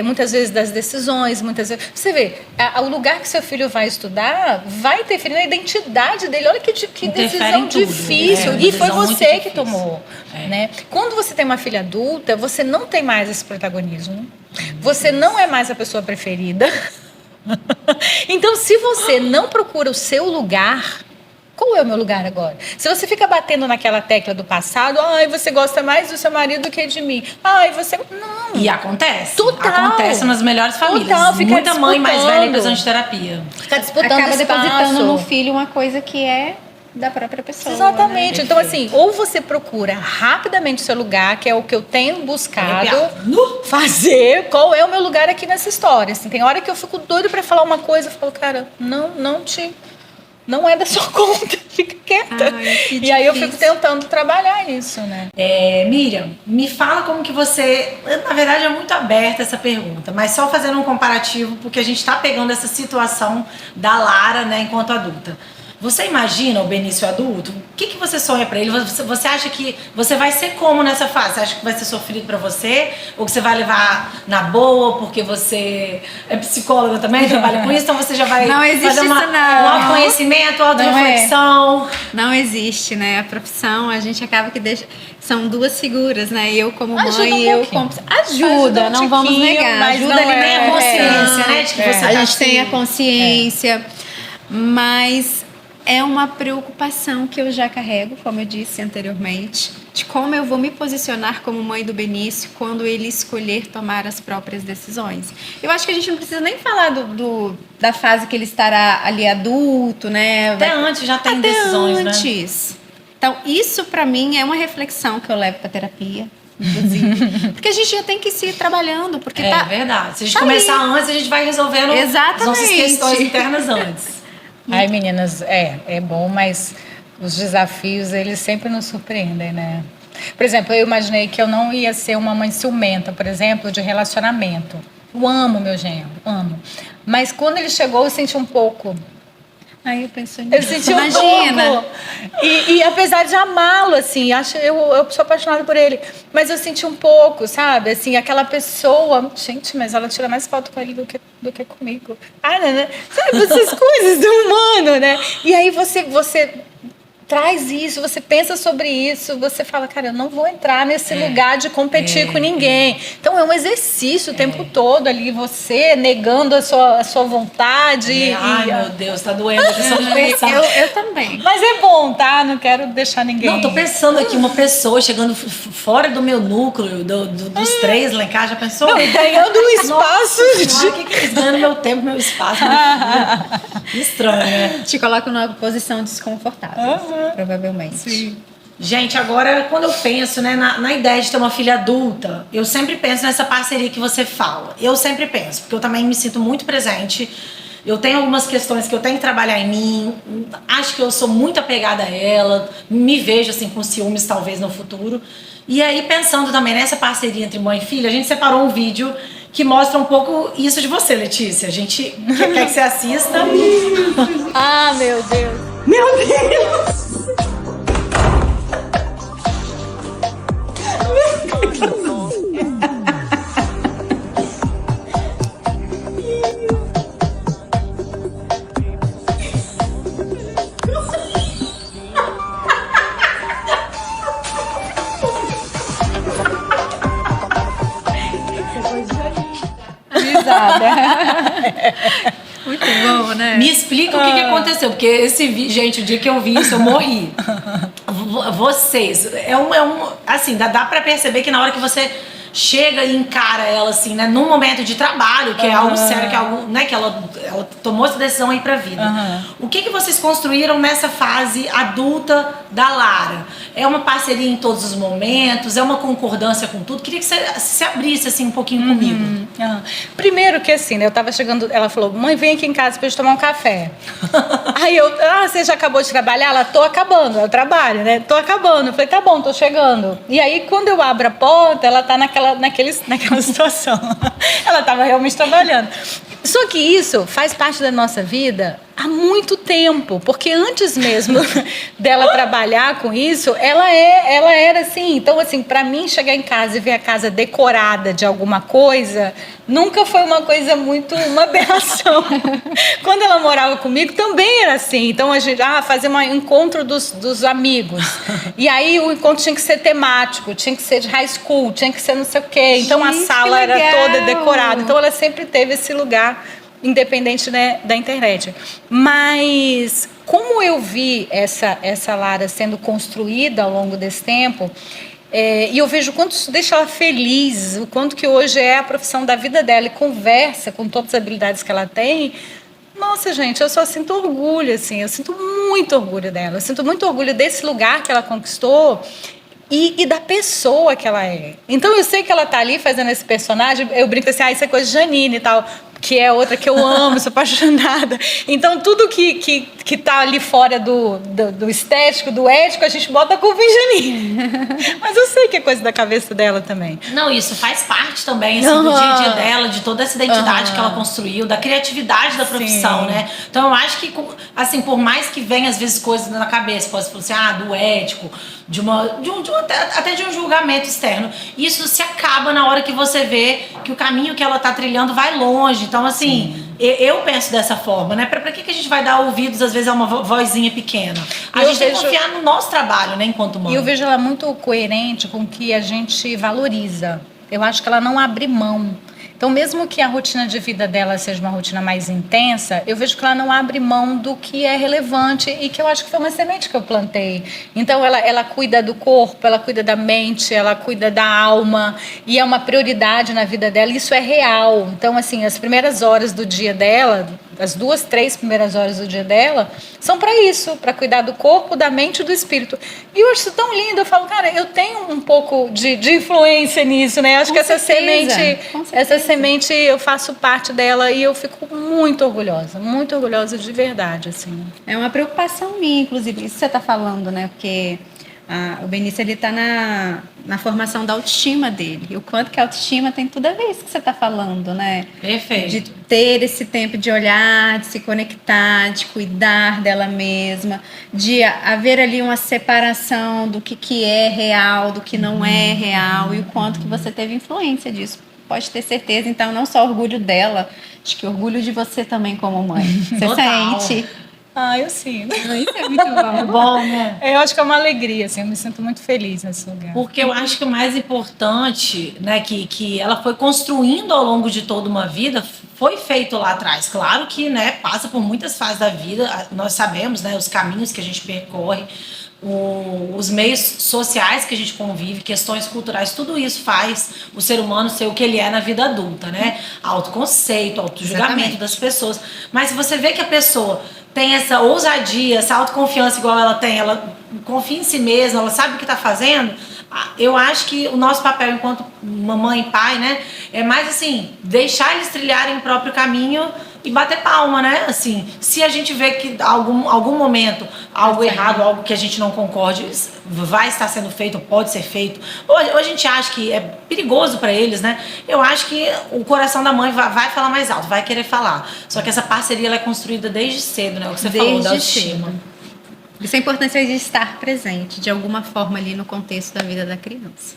muitas vezes das decisões, muitas vezes... Você vê, o lugar que seu filho vai estudar vai interferir na identidade dele. Olha que decisão difícil. E foi você que tomou. Né? Quando você tem uma filha adulta, você não tem mais esse protagonismo. Você não é mais a pessoa preferida. Então, se você não procura o seu lugar, qual é o meu lugar agora? Se você fica batendo naquela tecla do passado, ai, você gosta mais do seu marido do que de mim. Ai, você... Não. E acontece. Total. Acontece nas melhores famílias. Total, fica Muita mãe mais disputando. velha em precisando de terapia. Fica disputando Acaba espaço. depositando no filho uma coisa que é da própria pessoa. Exatamente. Né? Então, assim, ou você procura rapidamente o seu lugar, que é o que eu tenho buscado fazer, qual é o meu lugar aqui nessa história. Assim, tem hora que eu fico doido pra falar uma coisa, eu falo, cara, não é da sua conta, fica quieta. Ai, que e aí eu fico difícil. tentando trabalhar isso, né? Miriam, me fala como que você... Na verdade, é muito aberta essa pergunta, mas só fazendo um comparativo, porque a gente tá pegando essa situação da Lara, né, enquanto adulta. Você imagina o Benício adulto? O que você sonha pra ele? Você acha que você vai ser como nessa fase? Você acha que vai ser sofrido pra você? Ou que você vai levar na boa porque você é psicóloga também, trabalha com isso? Então você já vai Não existe fazer isso, não. um autoconhecimento, autoreflexão. Não existe, né? A profissão, a gente acaba que deixa... São duas figuras, né? Eu como Ajuda mãe um e eu pouquinho. como... Ajuda, não vamos tiquinho, negar. mas Ajuda não ali Tem a na consciência, né? De que você A tá gente tem a assim. consciência, mas é uma preocupação que eu já carrego, como eu disse anteriormente, de como eu vou me posicionar como mãe do Benício quando ele escolher tomar as próprias decisões. Eu acho que a gente não precisa nem falar da fase que ele estará ali adulto, né? Até antes já tem Até decisões, né? antes. Então, isso para mim é uma reflexão que eu levo para terapia, inclusive. Porque a gente já tem que se ir trabalhando, porque É tá verdade. Se a gente tá começar ali. antes, a gente vai resolvendo as Exatamente. nossas questões internas antes. Ai, meninas, é bom, mas os desafios, eles sempre nos surpreendem, né? Por exemplo, eu imaginei que eu não ia ser uma mãe ciumenta, por exemplo, de relacionamento. Eu amo meu genro, amo. Mas quando ele chegou, eu senti um pouco. Aí eu penso Eu nisso. senti Imagina. um pouco. E apesar de amá-lo, assim, eu sou apaixonada por ele, mas eu senti um pouco, sabe? Assim, aquela pessoa, gente, mas ela tira mais foto com ele do que comigo. Ah, né? Sabe, essas coisas do humano, né? E aí você traz isso, você pensa sobre isso, você fala, cara, eu não vou entrar nesse lugar de competir com ninguém. Então é um exercício o tempo todo ali, você negando a sua vontade. Ai, meu Deus, tá doendo aqui só de pensar. Eu também. Mas é bom, tá? Não quero deixar ninguém. Não, tô pensando aqui, uma pessoa chegando fora do meu núcleo, dos três lá em casa, já pensou? Não, e ganhando um espaço Nossa, o que eles ganham no meu tempo, meu espaço, meu filho? Estranho, né? Te coloca numa posição desconfortável, provavelmente. Sim. Gente, agora quando eu penso, né, na ideia de ter uma filha adulta, eu sempre penso nessa parceria que você fala. Eu sempre penso, porque eu também me sinto muito presente. Eu tenho algumas questões que eu tenho que trabalhar em mim. Acho que eu sou muito apegada a ela. Me vejo assim com ciúmes talvez no futuro. E aí pensando também nessa parceria entre mãe e filha, a gente separou um vídeo que mostra um pouco isso de você, Letícia. A gente quer que você assista. Ah, meu Deus. Muito bom, né? Me explica o que aconteceu, porque esse vídeo, gente, o dia que eu vi isso, eu morri. Vocês, assim, dá pra perceber que na hora que você chega e encara ela, assim, né, num momento de trabalho, que é algo sério, que é algo, né, que ela tomou essa decisão aí pra vida. O que vocês construíram nessa fase adulta da Lara? É uma parceria em todos os momentos? É uma concordância com tudo? Queria que você se abrisse, assim, um pouquinho comigo. Primeiro que assim, né, eu tava chegando, ela falou, mãe, vem aqui em casa pra gente tomar um café. Aí eu, você já acabou de trabalhar? Ela, tô acabando, eu trabalho, né? Tô acabando. Eu falei, tá bom, tô chegando. E aí, quando eu abro a porta, ela tá naquela situação. Ela tava realmente trabalhando. Só que isso faz parte da nossa vida há muito tempo, porque antes mesmo dela trabalhar com isso, ela era assim. Então, assim, para mim chegar em casa e ver a casa decorada de alguma coisa, nunca foi uma coisa muito uma aberração. Quando ela morava comigo, também era assim. Então a gente fazia um encontro dos amigos. E aí o encontro tinha que ser temático, tinha que ser de high school, tinha que ser não sei o quê. Então a Gente, sala que era legal. toda decorada. Então ela sempre teve esse lugar. independente, né, da internet. Mas como eu vi essa Lara sendo construída ao longo desse tempo, e eu vejo o quanto isso deixa ela feliz, o quanto que hoje é a profissão da vida dela e conversa com todas as habilidades que ela tem. Nossa, gente, eu só sinto orgulho, assim, eu sinto muito orgulho dela, eu sinto muito orgulho desse lugar que ela conquistou e da pessoa que ela é. Então eu sei que ela tá ali fazendo esse personagem, eu brinco assim, isso é coisa de Janine e tal, que é outra que eu amo, sou apaixonada. Então tudo que tá ali fora do estético, do ético, a gente bota a culpa em Janine. Mas eu sei que é coisa da cabeça dela também. Não, isso faz parte também, assim, do dia a dia dela, de toda essa identidade que ela construiu, da criatividade da profissão, Sim. né? Então eu acho que, assim, por mais que venha às vezes coisas na cabeça, pode ser assim, do ético, até de um julgamento externo, isso se acaba na hora que você vê que o caminho que ela tá trilhando vai longe. Então, assim, eu penso dessa forma, né? Pra que a gente vai dar ouvidos, às vezes, a uma vozinha pequena? A gente tem que confiar no nosso trabalho, né, enquanto mãe. E eu vejo ela muito coerente com o que a gente valoriza. Eu acho que ela não abre mão. Então, mesmo que a rotina de vida dela seja uma rotina mais intensa, eu vejo que ela não abre mão do que é relevante e que eu acho que foi uma semente que eu plantei. Então, ela cuida do corpo, ela cuida da mente, ela cuida da alma e é uma prioridade na vida dela. Isso é real. Então, assim, as primeiras horas do dia dela, as 2, 3 primeiras horas do dia dela, são para isso, para cuidar do corpo, da mente e do espírito. E eu acho isso tão lindo. Eu falo, cara, eu tenho um pouco de influência nisso, né? Acho que essa semente, eu faço parte dela e eu fico muito orgulhosa de verdade, assim. É uma preocupação minha, inclusive, isso que você está falando, né? Porque o Benício, ele está na formação da autoestima dele. E o quanto que a autoestima tem tudo a ver isso que você está falando, né? Perfeito. De ter esse tempo de olhar, de se conectar, de cuidar dela mesma, de haver ali uma separação do que é real, do que não é real e o quanto que você teve influência disso. Pode ter certeza. Então, não só orgulho dela, acho que orgulho de você também como mãe. Você Total. sente? Eu sinto. Isso é muito bom. É bom, né? Eu acho que é uma alegria, assim, eu me sinto muito feliz nesse lugar. Porque eu acho que o mais importante, né, que ela foi construindo ao longo de toda uma vida, foi feito lá atrás. Claro que, né, passa por muitas fases da vida, nós sabemos, né, os caminhos que a gente percorre, os meios sociais que a gente convive, questões culturais, tudo isso faz o ser humano ser o que ele é na vida adulta, né? Autoconceito, autojulgamento das pessoas. Mas se você vê que a pessoa tem essa ousadia, essa autoconfiança igual ela tem, ela confia em si mesma, ela sabe o que está fazendo, eu acho que o nosso papel enquanto mamãe e pai, né, é mais assim, deixar eles trilharem o próprio caminho e bater palma, né? Assim, se a gente vê que algum momento algo errado, algo que a gente não concorde vai estar sendo feito, ou pode ser feito, ou a gente acha que é perigoso para eles, né? Eu acho que o coração da mãe vai falar mais alto, vai querer falar. Só que essa parceria ela é construída desde cedo, né? O que você falou da autoestima. Isso é a importância de estar presente, de alguma forma, ali no contexto da vida da criança.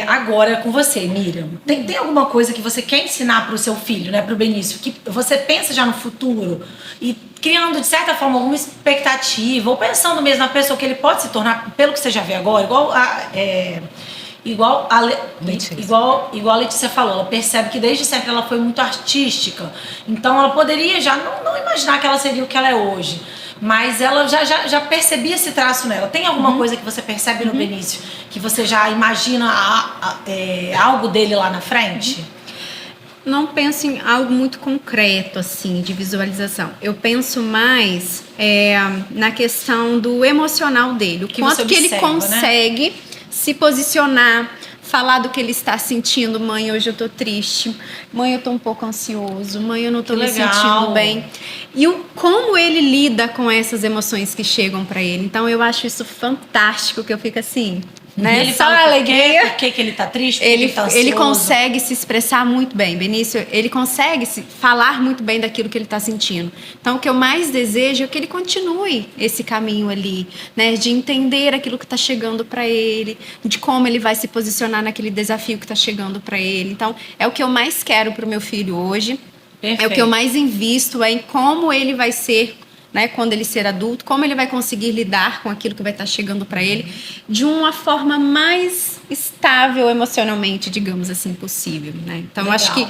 Agora com você, Miriam. Tem alguma coisa que você quer ensinar para o seu filho, né, para o Benício, que você pensa já no futuro e criando, de certa forma, alguma expectativa, ou pensando mesmo na pessoa que ele pode se tornar, pelo que você já vê agora, igual a Letícia falou, ela percebe que desde sempre ela foi muito artística, então ela poderia já não imaginar que ela seria o que ela é hoje, mas ela já percebia esse traço nela. Tem alguma coisa que você percebe no Benício, que você já imagina algo dele lá na frente? Não penso em algo muito concreto, assim, de visualização. Eu penso mais na questão do emocional dele. O quanto que ele consegue, né, se posicionar, falar do que ele está sentindo. Mãe, hoje eu tô triste. Mãe, eu tô um pouco ansioso. Mãe, eu não tô me sentindo bem. E como ele lida com essas emoções que chegam para ele. Então, eu acho isso fantástico, que eu fico assim, né? Ele só fala alegria. Por que ele tá triste? Por que ele tá ansioso? Ele consegue se expressar muito bem, Benício. Ele consegue falar muito bem daquilo que ele está sentindo. Então, o que eu mais desejo é que ele continue esse caminho ali, né? De entender aquilo que está chegando para ele, de como ele vai se posicionar naquele desafio que está chegando para ele. Então, é o que eu mais quero para o meu filho hoje. Perfeito. É o que eu mais invisto em como ele vai ser, né, quando ele ser adulto, como ele vai conseguir lidar com aquilo que vai estar chegando para ele de uma forma mais estável emocionalmente, digamos assim, possível, né? Então, eu acho que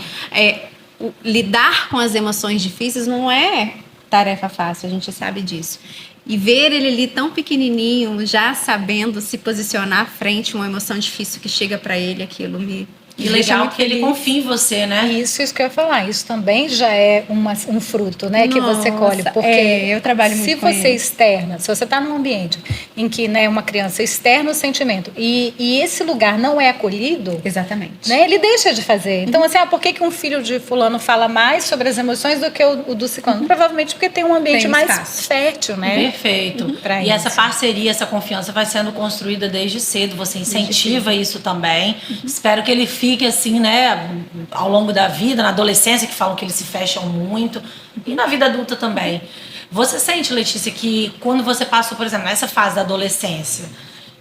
lidar com as emoções difíceis não é tarefa fácil, a gente sabe disso. E ver ele ali tão pequenininho, já sabendo se posicionar frente a uma emoção difícil que chega para ele, aquilo me E deixa legal muito que ele feliz. confia em você, né? Isso que eu ia falar. Isso também já é um fruto, né? Que você Nossa, colhe. Porque eu trabalho muito se com você ele. externa, se você está num ambiente em que, né, uma criança externa o sentimento e esse lugar não é acolhido, Exatamente. né, ele deixa de fazer. Então, assim, por que um filho de fulano fala mais sobre as emoções do que o do ciclano? Provavelmente porque tem um ambiente Tem mais espaço. fértil, né? Perfeito. Pra E isso. essa parceria, essa confiança vai sendo construída desde cedo. Você incentiva isso também. Espero que ele fique assim, né, ao longo da vida, na adolescência, que falam que eles se fecham muito, e na vida adulta também. Você sente, Letícia, que quando você passou, por exemplo, nessa fase da adolescência,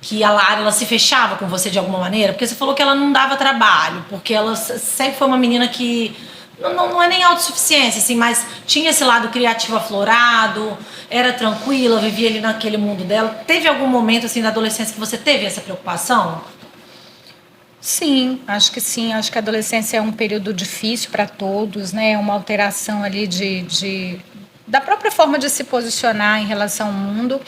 que a Lara, ela se fechava com você de alguma maneira? Porque você falou que ela não dava trabalho, porque ela sempre foi uma menina que não é nem autossuficiência, assim, mas tinha esse lado criativo aflorado, era tranquila, vivia ali naquele mundo dela. Teve algum momento, assim, da adolescência que você teve essa preocupação? Sim, acho que sim. Acho que a adolescência é um período difícil para todos, né? É uma alteração ali da própria forma de se posicionar em relação ao mundo.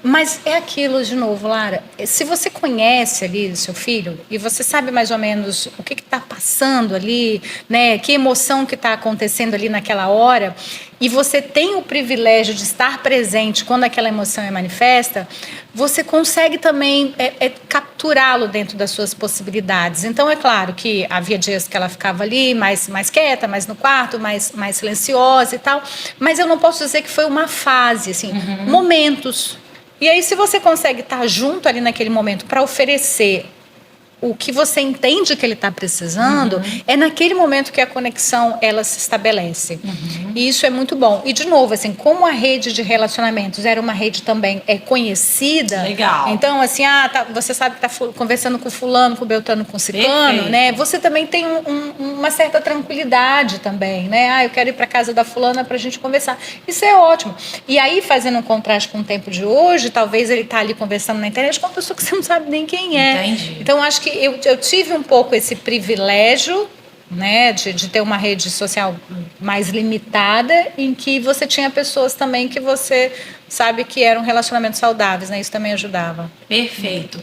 Mas é aquilo, de novo, Lara, se você conhece ali o seu filho e você sabe mais ou menos o que está passando ali, né? Que emoção que está acontecendo ali naquela hora, e você tem o privilégio de estar presente quando aquela emoção é manifesta, você consegue também capturá-lo dentro das suas possibilidades. Então, é claro que havia dias que ela ficava ali mais quieta, mais no quarto, mais silenciosa e tal, mas eu não posso dizer que foi uma fase, assim, momentos. E aí, se você consegue estar junto ali naquele momento para oferecer o que você entende que ele está precisando, é naquele momento que a conexão ela se estabelece. E isso é muito bom. E, de novo, assim, como a rede de relacionamentos era uma rede também conhecida... Legal. Então, assim, você sabe que está conversando com fulano, com beltrano, com ciclano, Perfeito. né? Você também tem uma certa tranquilidade também, né? Eu quero ir para casa da fulana para a gente conversar. Isso é ótimo. E aí, fazendo um contraste com o tempo de hoje, talvez ele está ali conversando na internet com uma pessoa que você não sabe nem quem é. Entendi. Então, acho que eu tive um pouco esse privilégio, né, de ter uma rede social mais limitada, em que você tinha pessoas também que você sabe que eram relacionamentos saudáveis, né? Isso também ajudava. Perfeito.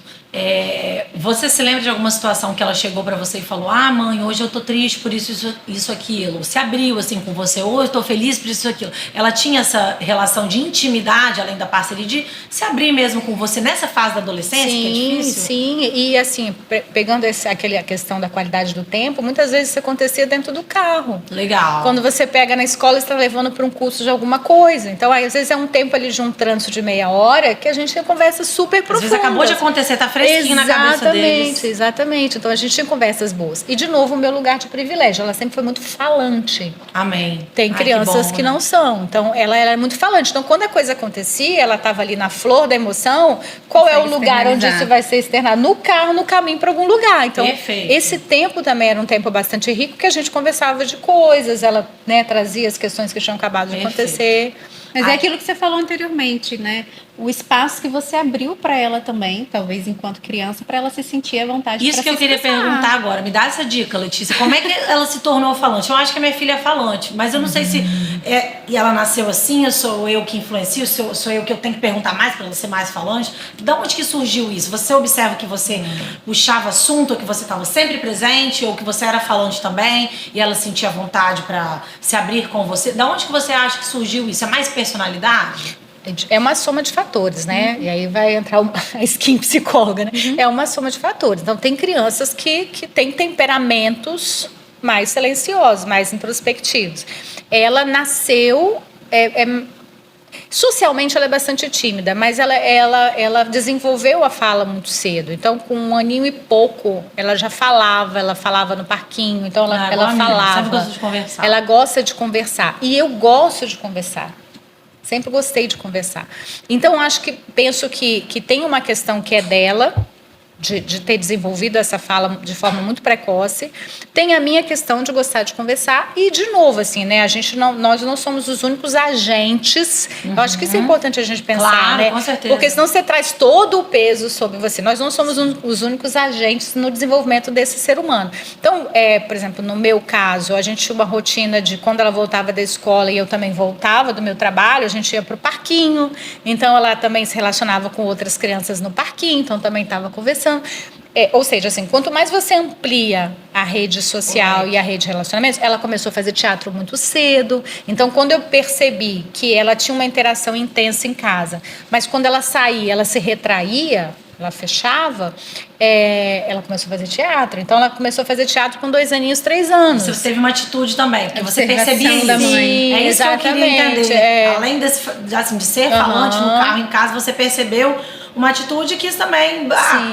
Você se lembra de alguma situação que ela chegou pra você e falou: mãe, hoje eu tô triste por isso, aquilo? Se abriu assim com você, hoje eu tô feliz por isso, aquilo. Ela tinha essa relação de intimidade, além da parceria, de se abrir mesmo com você nessa fase da adolescência, que é difícil? Sim. E assim, pegando a questão da qualidade do tempo, muitas vezes isso acontecia dentro do carro. Legal. Quando você pega na escola, você está levando para um curso de alguma coisa. Então, aí, às vezes é um tempo ali de um trânsito de meia hora que a gente tem conversa super profunda. Às vezes acabou de acontecer, tá fresquinho na cabeça deles. Exatamente. Então, a gente tinha conversas boas. E, de novo, o meu lugar de privilégio. Ela sempre foi muito falante. Amém. Tem crianças que não são. Então, ela era muito falante. Então, quando a coisa acontecia, ela estava ali na flor da emoção. Qual é o lugar onde isso vai ser externado? No carro, no caminho para algum lugar. Então, Perfeito. esse tempo também era um tempo bastante rico, que a gente conversava de coisas. Ela, né, trazia as questões que tinham acabado de acontecer. Mas é aquilo que você falou anteriormente, né? O espaço que você abriu para ela também, talvez enquanto criança, para ela se sentir à vontade. Isso que eu queria perguntar agora. Me dá essa dica, Letícia. Como é que ela se tornou falante? Eu acho que a minha filha é falante, mas eu não sei se... e ela nasceu assim, ou sou eu que influencio, sou eu que eu tenho que perguntar mais para ela ser mais falante? Da onde que surgiu isso? Você observa que você puxava assunto, ou que você estava sempre presente, ou que você era falante também, e ela sentia vontade para se abrir com você? Da onde que você acha que surgiu isso? É mais personalidade? É uma soma de fatores, né? E aí vai entrar a skin psicóloga, né? É uma soma de fatores. Então, tem crianças que têm temperamentos mais silenciosos, mais introspectivos. Ela nasceu... socialmente ela é bastante tímida, mas ela desenvolveu a fala muito cedo. Então, com 1 aninho e pouco, ela já falava, ela falava no parquinho, então ela falava. Sempre gosta de conversar. Ela gosta de conversar. E eu gosto de conversar. Sempre gostei de conversar. Então, penso que tem uma questão que é dela, de ter desenvolvido essa fala de forma muito precoce. Tem a minha questão de gostar de conversar e, de novo, assim, né? Nós não somos os únicos agentes. Eu acho que isso é importante a gente pensar, Claro, né? com certeza. Porque senão você traz todo o peso sobre você. Nós não somos os únicos agentes no desenvolvimento desse ser humano. Então, por exemplo, no meu caso, a gente tinha uma rotina de quando ela voltava da escola e eu também voltava do meu trabalho, a gente ia para o parquinho. Então, ela também se relacionava com outras crianças no parquinho, então também estava conversando. Ou seja, assim, quanto mais você amplia a rede social e a rede de relacionamentos, ela começou a fazer teatro muito cedo. Então, quando eu percebi que ela tinha uma interação intensa em casa, mas quando ela saía, ela se retraía, ela fechava, ela começou a fazer teatro. Então, ela começou a fazer teatro com 2 aninhos, 3 anos. Você teve uma atitude também, porque você Observação percebia isso. da mãe. Sim, É isso que eu queria exatamente, entender. Além de ser falante no carro, em casa, você percebeu uma atitude que isso também,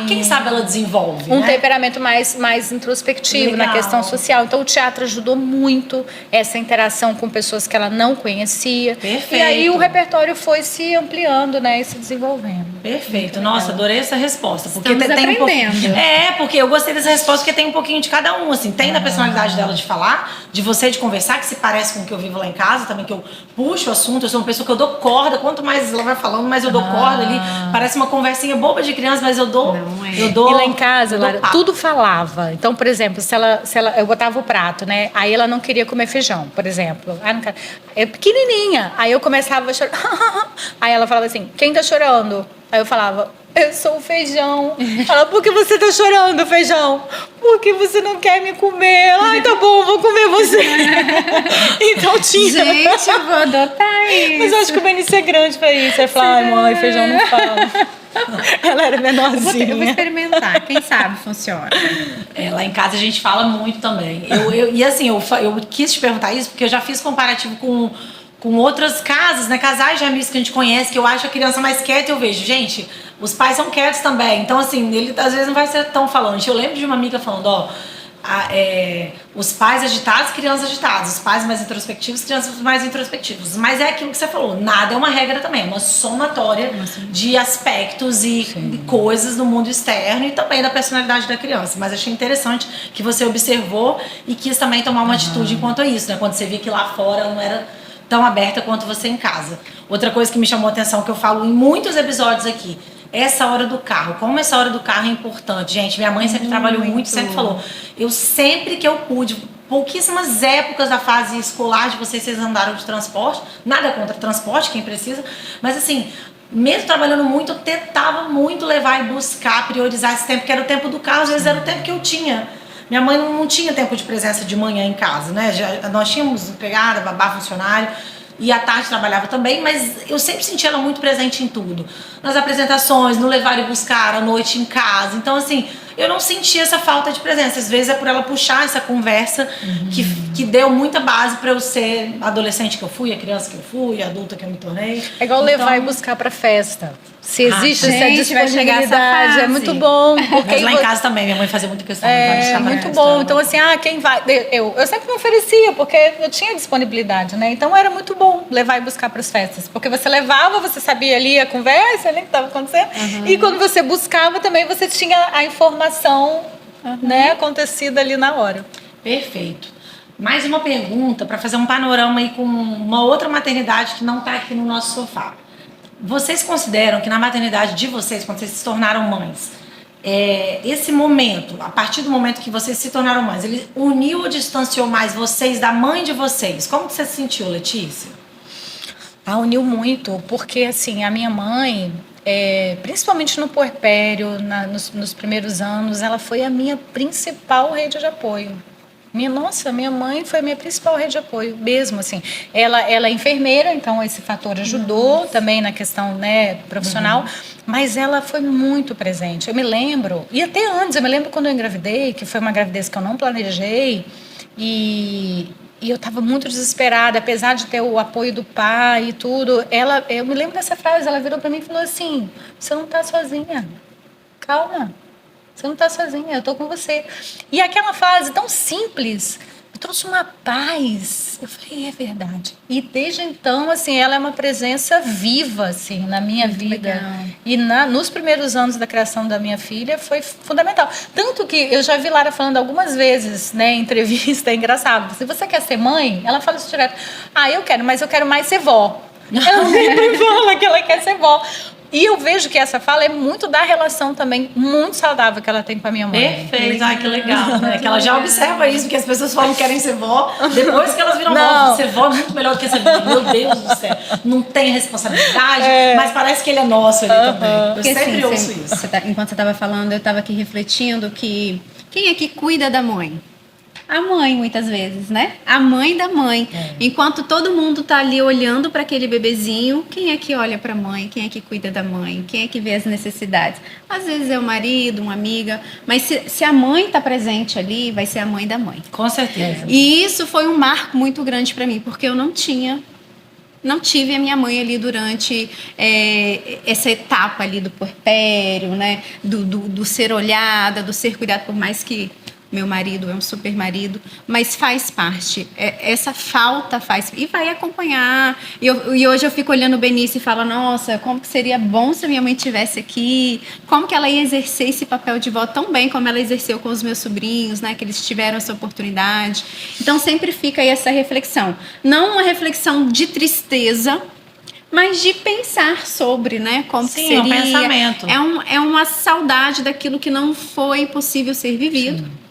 quem sabe ela desenvolve, Um né? temperamento mais introspectivo Legal. na questão social. Então, o teatro ajudou muito essa interação com pessoas que ela não conhecia. Perfeito. E aí o repertório foi se ampliando, né, e se desenvolvendo. Perfeito. Nossa, adorei essa resposta. Porque Estamos tem um pouquinho. aprendendo. Porque eu gostei dessa resposta porque tem um pouquinho de cada um, assim. Tem da personalidade dela de falar, de você de conversar, que se parece com o que eu vivo lá em casa, também que eu puxo o assunto, eu sou uma pessoa que eu dou corda, quanto mais ela vai falando, mais eu dou corda ali. Parece uma conversinha boba de criança, mas eu dou. Não é. Eu dou. E lá em casa, eu dou Lara, papo. tudo falava. Então, por exemplo, se ela, eu botava o prato, né? Aí ela não queria comer feijão, por exemplo. Não quero. É pequenininha. Aí eu começava a chorar. Aí ela falava assim: quem tá chorando? Aí eu falava: eu sou o feijão. Ela: por que você tá chorando, feijão? Porque você não quer me comer. Ai, tá bom, vou comer você. Então tinha. Gente, eu vou adotar isso. Mas eu acho que o Benício é grande pra isso. Aí fala: ai, mãe, feijão não fala. Ela era Eu menorzinha. vou experimentar, quem sabe funciona. Lá em casa a gente fala muito também. E assim, eu quis te perguntar isso porque eu já fiz comparativo com outras casas, né? Casais de amigos que a gente conhece, que eu acho a criança mais quieta, eu vejo, gente, os pais são quietos também. Então, assim, ele às vezes não vai ser tão falante. Eu lembro de uma amiga falando, os pais agitados, crianças agitadas, os pais mais introspectivos, crianças mais introspectivos. Mas é aquilo que você falou, nada é uma regra também, é uma somatória de aspectos e coisas do mundo externo e também da personalidade da criança. Mas achei interessante que você observou e quis também tomar uma atitude enquanto a isso, né? Quando você via que lá fora ela não era tão aberta quanto você em casa. Outra coisa que me chamou a atenção, que eu falo em muitos episódios aqui, essa hora do carro. Como essa hora do carro é importante. Gente, minha mãe sempre trabalhou muito, sempre falou. Eu sempre que eu pude, pouquíssimas épocas da fase escolar de vocês andaram de transporte, nada contra transporte, quem precisa, mas assim, mesmo trabalhando muito, eu tentava muito levar e buscar, priorizar esse tempo, que era o tempo do carro, às vezes era o tempo que eu tinha. Minha mãe não tinha tempo de presença de manhã em casa, né? Nós tínhamos empregada, babá, funcionário, e à tarde trabalhava também, mas eu sempre senti ela muito presente em tudo. Nas apresentações, no levar e buscar, à noite em casa. Então, assim, eu não senti essa falta de presença. Às vezes é por ela puxar essa conversa que deu muita base para eu ser adolescente que eu fui, a criança que eu fui, a adulta que eu me tornei. É igual então, levar e buscar pra festa. Se existe essa gente, vai chegar essa disponibilidade, fase. é muito bom. Porque Mas lá em casa também, minha mãe fazia muita questão de levar e buscar pra muito festa. bom. Então, assim, quem vai? Eu sempre me oferecia, porque eu tinha disponibilidade, né? Então, era muito bom levar e buscar para as festas. Porque você levava, você sabia ali a conversa, né, que estava acontecendo. E quando você buscava também, você tinha a informação, né, acontecida ali na hora. Perfeito. Mais uma pergunta para fazer um panorama aí com uma outra maternidade que não está aqui no nosso sofá. Vocês consideram que na maternidade de vocês, quando vocês se tornaram mães, esse momento, a partir do momento que vocês se tornaram mães, ele uniu ou distanciou mais vocês da mãe de vocês? Como que você se sentiu, Letícia? Uniu muito, porque assim, a minha mãe, principalmente no puerpério, nos primeiros anos, ela foi a minha principal rede de apoio. Minha mãe foi a minha principal rede de apoio, mesmo assim. Ela é enfermeira, então esse fator ajudou também na questão, né, profissional, mas ela foi muito presente. Eu me lembro, e até antes, eu me lembro quando eu engravidei, que foi uma gravidez que eu não planejei, e eu estava muito desesperada, apesar de ter o apoio do pai e tudo. Eu me lembro dessa frase, ela virou para mim e falou assim: você não está sozinha, calma. Você não está sozinha, eu estou com você. E aquela frase tão simples, trouxe uma paz. Eu falei, é verdade. E desde então, assim, ela é uma presença viva, assim, na minha vida. legal. E nos primeiros anos da criação da minha filha foi fundamental. Tanto que eu já vi Lara falando algumas vezes, né, em entrevista, é engraçado. Se você quer ser mãe, ela fala isso direto. Ah, eu quero, mas eu quero mais ser vó. Ela sempre fala que ela quer ser vó. E eu vejo que essa fala é muito da relação também muito saudável que ela tem com a minha mãe. Perfeito, ai que legal, né? Que ela já observa isso, porque as pessoas falam que querem ser vó, depois que elas viram vó, ser vó é muito melhor do que ser vó. Meu Deus do céu, não tem responsabilidade, mas parece que ele é nosso ali também. Eu Porque, sempre assim, ouço isso. enquanto você estava falando, eu estava aqui refletindo que quem é que cuida da mãe? A mãe, muitas vezes, né? A mãe da mãe. Enquanto todo mundo tá ali olhando para aquele bebezinho, quem é que olha para a mãe? Quem é que cuida da mãe? Quem é que vê as necessidades? Às vezes é o marido, uma amiga, mas se a mãe tá presente ali, vai ser a mãe da mãe. Com certeza. E isso foi um marco muito grande para mim, porque eu não tive a minha mãe ali durante essa etapa ali do puerpério, né? Do ser olhada, do ser cuidado, por mais que meu marido é um super marido, mas faz parte. Essa falta faz... E vai acompanhar. E hoje eu fico olhando o Benício e falo, nossa, como que seria bom se a minha mãe estivesse aqui? Como que ela ia exercer esse papel de vó tão bem como ela exerceu com os meus sobrinhos, né? Que eles tiveram essa oportunidade. Então sempre fica aí essa reflexão. Não uma reflexão de tristeza, mas de pensar sobre, né? Como Sim, que seria. um pensamento. É uma saudade daquilo que não foi possível ser vivido. Sim.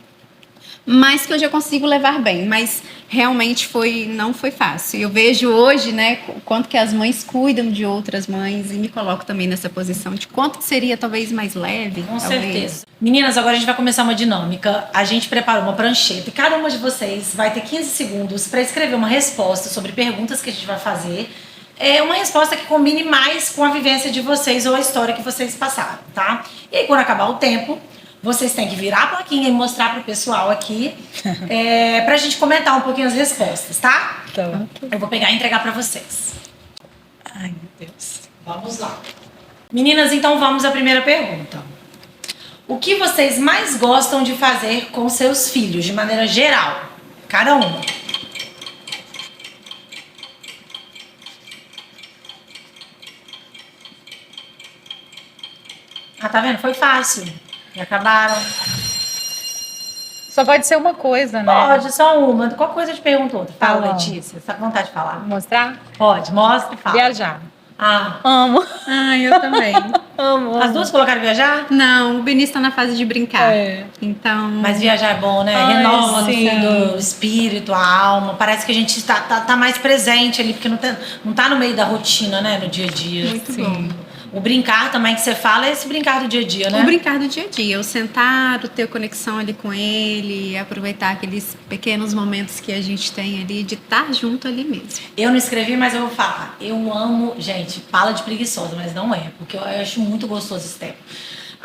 Mas que eu já consigo levar bem, mas realmente não foi fácil. Eu vejo hoje, né, o quanto que as mães cuidam de outras mães e me coloco também nessa posição de quanto que seria talvez mais leve. Com certeza. Meninas, agora a gente vai começar uma dinâmica. A gente preparou uma prancheta e cada uma de vocês vai ter 15 segundos para escrever uma resposta sobre perguntas que a gente vai fazer. É uma resposta que combine mais com a vivência de vocês ou a história que vocês passaram, tá? E aí, quando acabar o tempo, vocês têm que virar a plaquinha e mostrar pro pessoal aqui pra gente comentar um pouquinho as respostas, tá? Então. Eu vou pegar e entregar pra vocês. Ai, meu Deus. Vamos lá. Meninas, então vamos à primeira pergunta. O que vocês mais gostam de fazer com seus filhos, de maneira geral? Cada uma. Ah, tá vendo? Foi fácil. Já acabaram. Só pode ser uma coisa, né? Pode, só uma. Qual coisa eu te pergunto outra? Fala, Tá bom. Letícia. Você tá com vontade de falar? Mostrar? Pode, mostra e fala. Viajar. Ah, Amo. Ah, eu também. Amo. as duas colocaram viajar? Não, o Benício tá na fase de brincar. Então... Mas viajar é bom, né? Ai, Renova no sim. fundo o espírito, a alma. Parece que a gente tá mais presente ali, porque não tá no meio da rotina, né? No dia a dia. Muito bom. O brincar também que você fala é esse brincar do dia a dia, né? O brincar do dia a dia, o sentar, o ter conexão ali com ele, aproveitar aqueles pequenos momentos que a gente tem ali, de estar junto ali mesmo. Eu não escrevi, mas eu vou falar. Eu amo, gente, fala de preguiçosa, mas não é, porque eu acho muito gostoso esse tempo.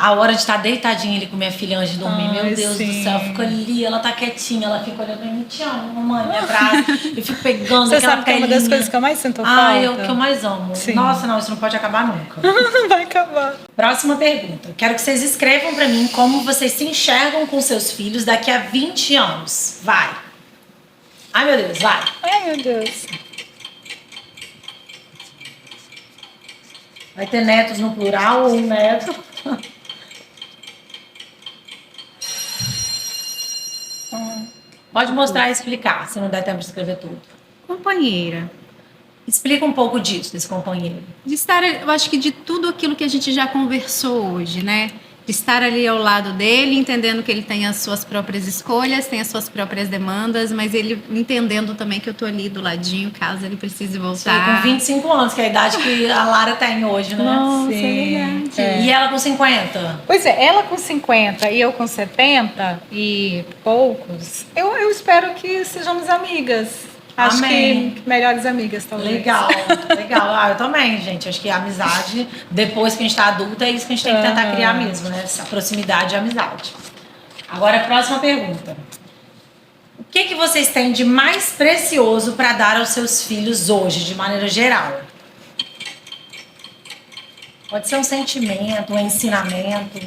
A hora de estar deitadinha ali com minha filha antes de dormir, meu Deus do céu, eu fico ali, ela tá quietinha, ela fica olhando pra mim, te amo, mamãe, me abraça. Eu fico pegando Você aquela sabe que é uma das coisas que eu mais sinto falta? Ah, é o que eu mais amo. Sim. Nossa, não, isso não pode acabar nunca. Vai acabar. Próxima pergunta. Quero que vocês escrevam pra mim como vocês se enxergam com seus filhos daqui a 20 anos. Vai. Ai, meu Deus, vai. Ai, meu Deus. Vai ter netos no plural ou um neto? Pode mostrar e explicar, se não der tempo de escrever tudo. Companheira. Explica um pouco disso, desse companheiro. De estar, eu acho que de tudo aquilo que a gente já conversou hoje, né? De estar ali ao lado dele, entendendo que ele tem as suas próprias escolhas, tem as suas próprias demandas, mas ele entendendo também que eu tô ali do ladinho, caso ele precise voltar. Com 25 anos, que é a idade que a Lara tem hoje, né? Nossa, Sim. é verdade. E ela com 50? Pois é, ela com 50 e eu com 70 e poucos, eu espero que sejamos amigas. Acho Amém. que melhores amigas, talvez. Legal, legal. Ah, eu também, gente. Acho que a amizade, depois que a gente tá adulta, é isso que a gente tem que tentar criar mesmo, né? Essa proximidade e amizade. Agora, a próxima pergunta. O que vocês têm de mais precioso para dar aos seus filhos hoje, de maneira geral? Pode ser um sentimento, um ensinamento.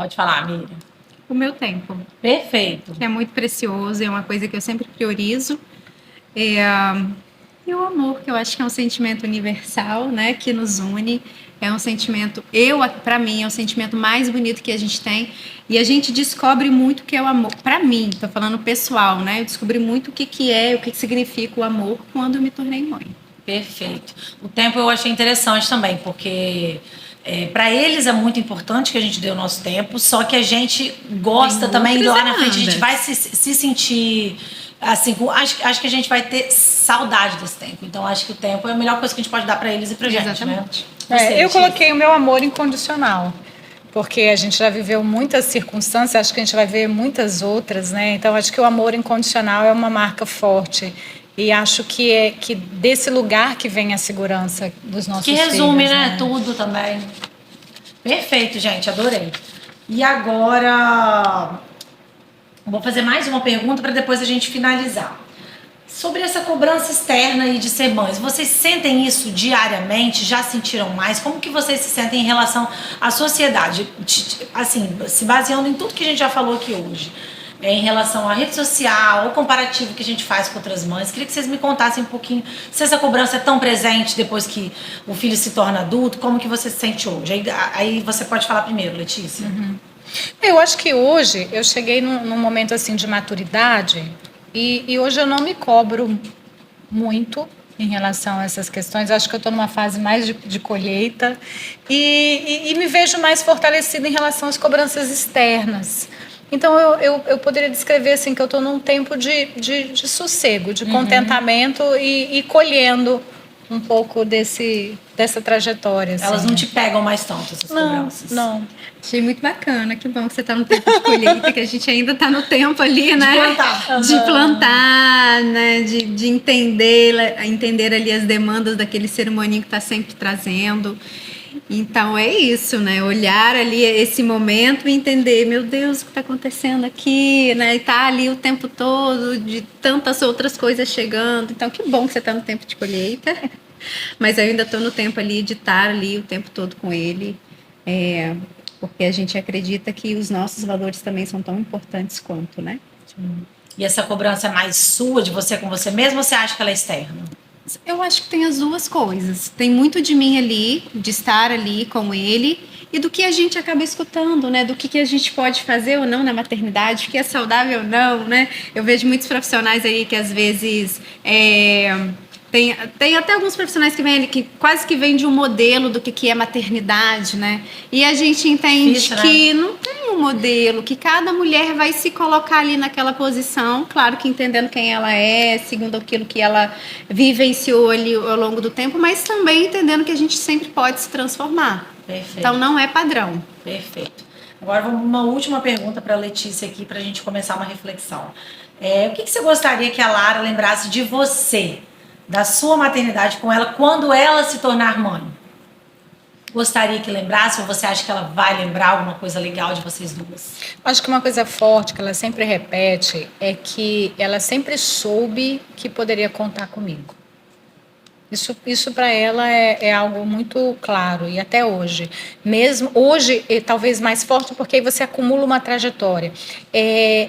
Pode falar, Miriam. O meu tempo, Perfeito. que é muito precioso, é uma coisa que eu sempre priorizo. E o amor, que eu acho que é um sentimento universal, né, que nos une. É um sentimento, para mim, é o sentimento mais bonito que a gente tem. E a gente descobre muito o que é o amor. Para mim, tô falando pessoal, né? Eu descobri muito o que é, o que significa o amor quando eu me tornei mãe. Perfeito. O tempo eu achei interessante também, porque para eles é muito importante que a gente dê o nosso tempo, só que a gente gosta também, lá na frente a gente vai se sentir assim, acho que a gente vai ter saudade desse tempo. Então acho que o tempo é a melhor coisa que a gente pode dar para eles e pra gente, Exatamente. né? Eu coloquei o meu amor incondicional, porque a gente já viveu muitas circunstâncias, acho que a gente vai ver muitas outras, né? Então acho que o amor incondicional é uma marca forte. E acho que é que desse lugar que vem a segurança dos nossos filhos. Que resume, né? Tudo também. Perfeito, gente. Adorei. E agora, vou fazer mais uma pergunta para depois a gente finalizar. Sobre essa cobrança externa aí de ser mães, vocês sentem isso diariamente? Já sentiram mais? Como que vocês se sentem em relação à sociedade? Assim, se baseando em tudo que a gente já falou aqui hoje. Em relação à rede social, o comparativo que a gente faz com outras mães. Queria que vocês me contassem um pouquinho se essa cobrança é tão presente depois que o filho se torna adulto, como que você se sente hoje? Aí você pode falar primeiro, Letícia. Eu acho que hoje eu cheguei num momento assim de maturidade e hoje eu não me cobro muito em relação a essas questões. Acho que eu estou numa fase mais de colheita e me vejo mais fortalecida em relação às cobranças externas. Então eu poderia descrever assim que eu estou num tempo de sossego, de contentamento e colhendo um pouco dessa trajetória. Assim. Elas não te pegam mais tanto, essas cobranças? Não. Achei muito bacana, que bom que você está no tempo de colheita, que a gente ainda está no tempo ali, né? De plantar. De plantar, né? De entender ali as demandas daquele ser humaninho que está sempre trazendo. Então é isso, né? Olhar ali esse momento e entender, meu Deus, o que está acontecendo aqui, né? E tá ali o tempo todo, de tantas outras coisas chegando. Então que bom que você está no tempo de colheita. Mas eu ainda estou no tempo ali de estar ali o tempo todo com ele. Porque a gente acredita que os nossos valores também são tão importantes quanto, né? E essa cobrança é mais sua, de você com você mesmo, ou você acha que ela é externa? Eu acho que tem as duas coisas. Tem muito de mim ali, de estar ali com ele, e do que a gente acaba escutando, né? Do que a gente pode fazer ou não na maternidade, o que é saudável ou não, né? Eu vejo muitos profissionais aí que às vezes... Tem até alguns profissionais que vêm ali que quase que vêm de um modelo do que é maternidade, né? E a gente entende que não tem um modelo, que cada mulher vai se colocar ali naquela posição, claro que entendendo quem ela é, segundo aquilo que ela vivenciou ali ao longo do tempo, mas também entendendo que a gente sempre pode se transformar. Perfeito. Então não é padrão. Perfeito. Agora vamos uma última pergunta para a Letícia aqui, para a gente começar uma reflexão. O que você gostaria que a Lara lembrasse de você? Da sua maternidade com ela, quando ela se tornar mãe? Gostaria que lembrasse, ou você acha que ela vai lembrar alguma coisa legal de vocês duas? Acho que uma coisa forte que ela sempre repete é que ela sempre soube que poderia contar comigo. Isso para ela é algo muito claro, e até hoje. Mesmo hoje, talvez mais forte, porque aí você acumula uma trajetória.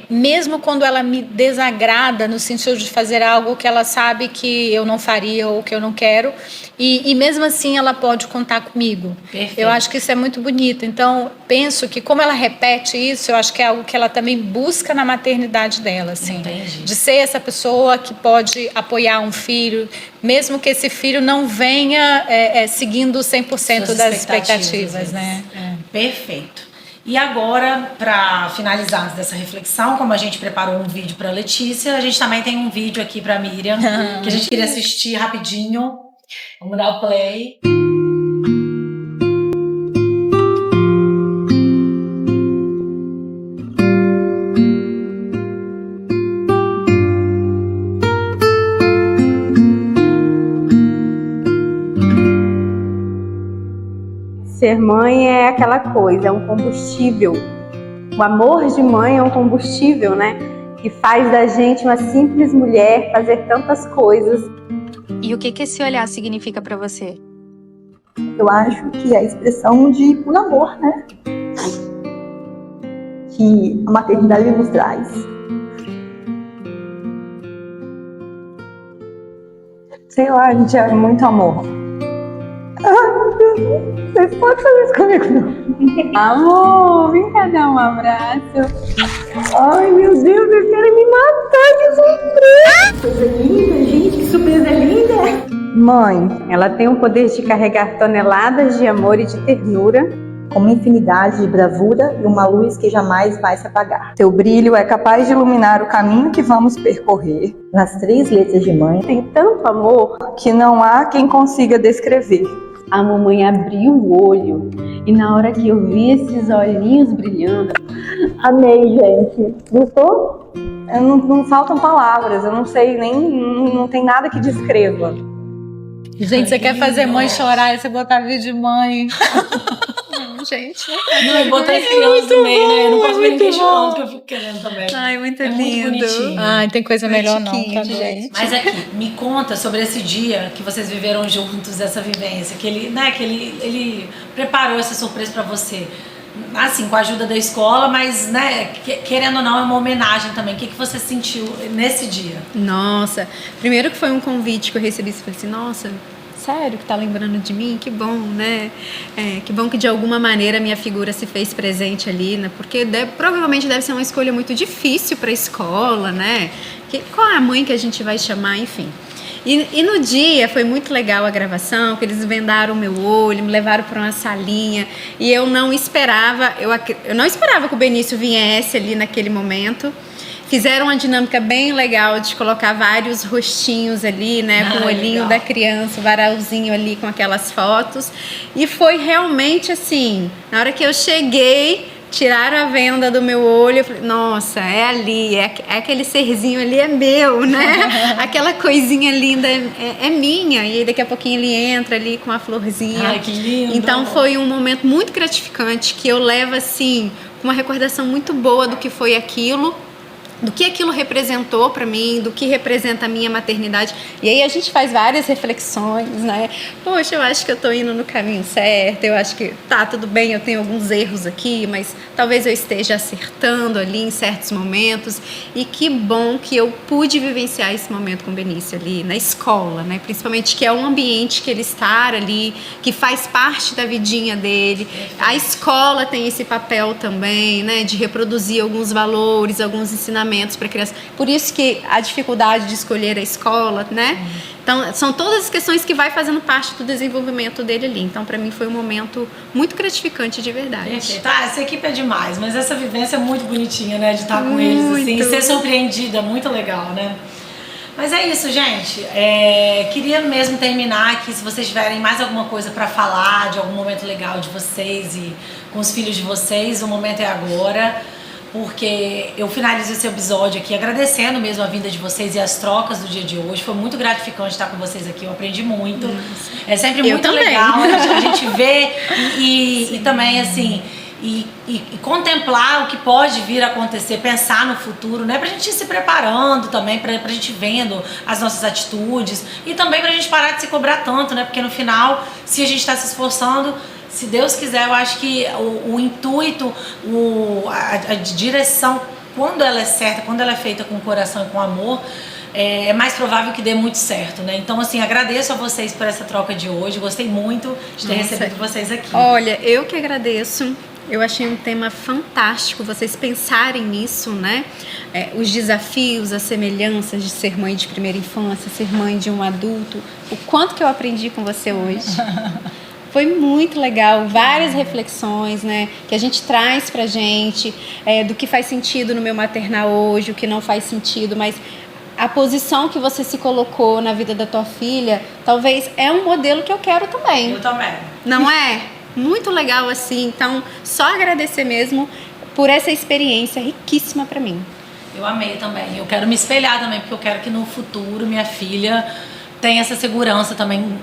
Mesmo quando ela me desagrada, no sentido de fazer algo que ela sabe que eu não faria ou que eu não quero, e mesmo assim ela pode contar comigo. Perfeito. Eu acho que isso é muito bonito. Então, penso que como ela repete isso, eu acho que é algo que ela também busca na maternidade dela. Assim, Entendi. de ser essa pessoa que pode apoiar um filho, mesmo que esse filho não venha seguindo 100% das expectativas, né? Perfeito. E agora, para finalizarmos dessa reflexão, como a gente preparou um vídeo para Letícia, a gente também tem um vídeo aqui para Miriam, que a gente queria assistir rapidinho. Vamos dar o play. Ser mãe é aquela coisa, é um combustível. O amor de mãe é um combustível, né? Que faz da gente uma simples mulher fazer tantas coisas. E o que esse olhar significa para você? Eu acho que é a expressão de um amor, né? que a maternidade nos traz. Sei lá, gente, é muito amor. Vocês podem fazer isso comigo, não? Amor, vem cá dar um abraço. Ai, meu Deus, vocês querem me matar de surpresa. Coisa linda, gente, que surpresa linda. Mãe, ela tem o poder de carregar toneladas de amor e de ternura, com uma infinidade de bravura e uma luz que jamais vai se apagar. Seu brilho é capaz de iluminar o caminho que vamos percorrer. Nas 3 letras de mãe, tem tanto amor que não há quem consiga descrever. A mamãe abriu o olho e na hora que eu vi esses olhinhos brilhando, amei, gente. Gostou? Não faltam palavras, eu não sei nem, não tem nada que descreva. Gente, você quer fazer mãe chorar e você botar vídeo de mãe? Gente, Não, eu botei as crianças no meio, né? Eu não posso ver ninguém chorando, que eu fico querendo também. ai, muito É muito lindo. bonitinho. Ai, tem coisa melhor não, Chiquinho, tá gente. Mas aqui, me conta sobre esse dia que vocês viveram juntos, essa vivência, que ele, né, que ele preparou essa surpresa pra você. Assim, com a ajuda da escola, mas, né, querendo ou não, é uma homenagem também. O que você sentiu nesse dia? Nossa, primeiro que foi um convite que eu recebi, você falou assim, nossa, sério que tá lembrando de mim? Que bom, né? Que bom que de alguma maneira a minha figura se fez presente ali, né? Porque provavelmente deve ser uma escolha muito difícil para a escola, né? Qual é a mãe que a gente vai chamar, enfim. E no dia foi muito legal a gravação, que eles vendaram o meu olho, me levaram para uma salinha e eu não esperava, eu não esperava que o Benício viesse ali naquele momento. Fizeram uma dinâmica bem legal de colocar vários rostinhos ali, né? Com o olhinho da criança, o varalzinho ali com aquelas fotos. E foi realmente assim, na hora que eu cheguei, tiraram a venda do meu olho, eu falei, nossa, é ali, é aquele serzinho ali é meu, né? Aquela coisinha linda é minha. E aí daqui a pouquinho ele entra ali com a florzinha. Ai, que lindo! Então foi um momento muito gratificante que eu levo assim, com uma recordação muito boa do que foi aquilo, do que aquilo representou para mim, do que representa a minha maternidade. E aí a gente faz várias reflexões, né? Poxa, eu acho que eu tô indo no caminho certo, eu acho que tá tudo bem, eu tenho alguns erros aqui, mas talvez eu esteja acertando ali em certos momentos. E que bom que eu pude vivenciar esse momento com o Benício ali na escola, né? Principalmente que é um ambiente que ele está ali, que faz parte da vidinha dele. A escola tem esse papel também, né? De reproduzir alguns valores, alguns ensinamentos para criança. Por isso que a dificuldade de escolher a escola, né? Então, são todas as questões que vai fazendo parte do desenvolvimento dele ali. Então, para mim, foi um momento muito gratificante de verdade. Perfeito. Essa equipe é demais, mas essa vivência é muito bonitinha, né? De estar com eles, assim, e ser surpreendida, muito legal, né? Mas é isso, gente. Queria mesmo terminar aqui, se vocês tiverem mais alguma coisa para falar, de algum momento legal de vocês e com os filhos de vocês, o momento é agora. Porque eu finalizo esse episódio aqui agradecendo mesmo a vinda de vocês e as trocas do dia de hoje. Foi muito gratificante estar com vocês aqui, eu aprendi muito. É sempre muito legal a gente ver e também, assim, e contemplar o que pode vir a acontecer, pensar no futuro, né? Pra gente ir se preparando também, pra gente vendo as nossas atitudes e também pra gente parar de se cobrar tanto, né? Porque no final, se a gente tá se esforçando, se Deus quiser, eu acho que o intuito, a direção, quando ela é certa, quando ela é feita com o coração e com amor, é mais provável que dê muito certo, né? Então, assim, agradeço a vocês por essa troca de hoje. Gostei muito de ter recebido vocês aqui. Olha, eu que agradeço. Eu achei um tema fantástico, vocês pensarem nisso, né? Os desafios, as semelhanças de ser mãe de primeira infância, ser mãe de um adulto. O quanto que eu aprendi com você hoje. Foi muito legal, várias reflexões, né, que a gente traz pra gente, do que faz sentido no meu maternal hoje, o que não faz sentido, mas a posição que você se colocou na vida da tua filha, talvez é um modelo que eu quero também. Eu também. Não é? Muito legal assim, então só agradecer mesmo por essa experiência riquíssima pra mim. Eu amei também, eu quero me espelhar também, porque eu quero que no futuro minha filha tenha essa segurança também,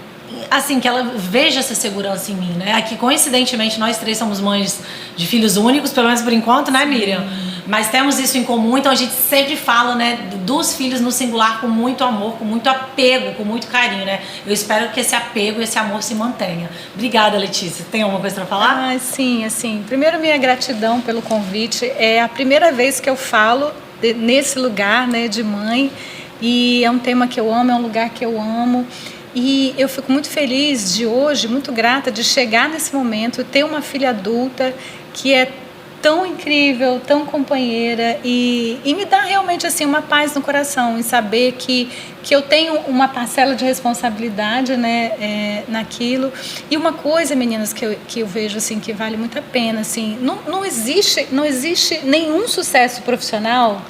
assim, que ela veja essa segurança em mim, né? Aqui, coincidentemente, nós três somos mães de filhos únicos, pelo menos por enquanto, né, Miriam? Mas temos isso em comum, então a gente sempre fala, né, dos filhos no singular com muito amor, com muito apego, com muito carinho, né? Eu espero que esse apego, esse amor se mantenha. Obrigada, Letícia. Tem alguma coisa para falar? Ah, sim, assim. Primeiro, minha gratidão pelo convite. É a primeira vez que eu falo nesse lugar, né, de mãe. E é um tema que eu amo, é um lugar que eu amo. E eu fico muito feliz de hoje, muito grata de chegar nesse momento, ter uma filha adulta que é tão incrível, tão companheira e me dá realmente assim uma paz no coração em saber que eu tenho uma parcela de responsabilidade, né, naquilo. E uma coisa, meninas, que eu vejo assim que vale muito a pena, assim, não existe nenhum sucesso profissional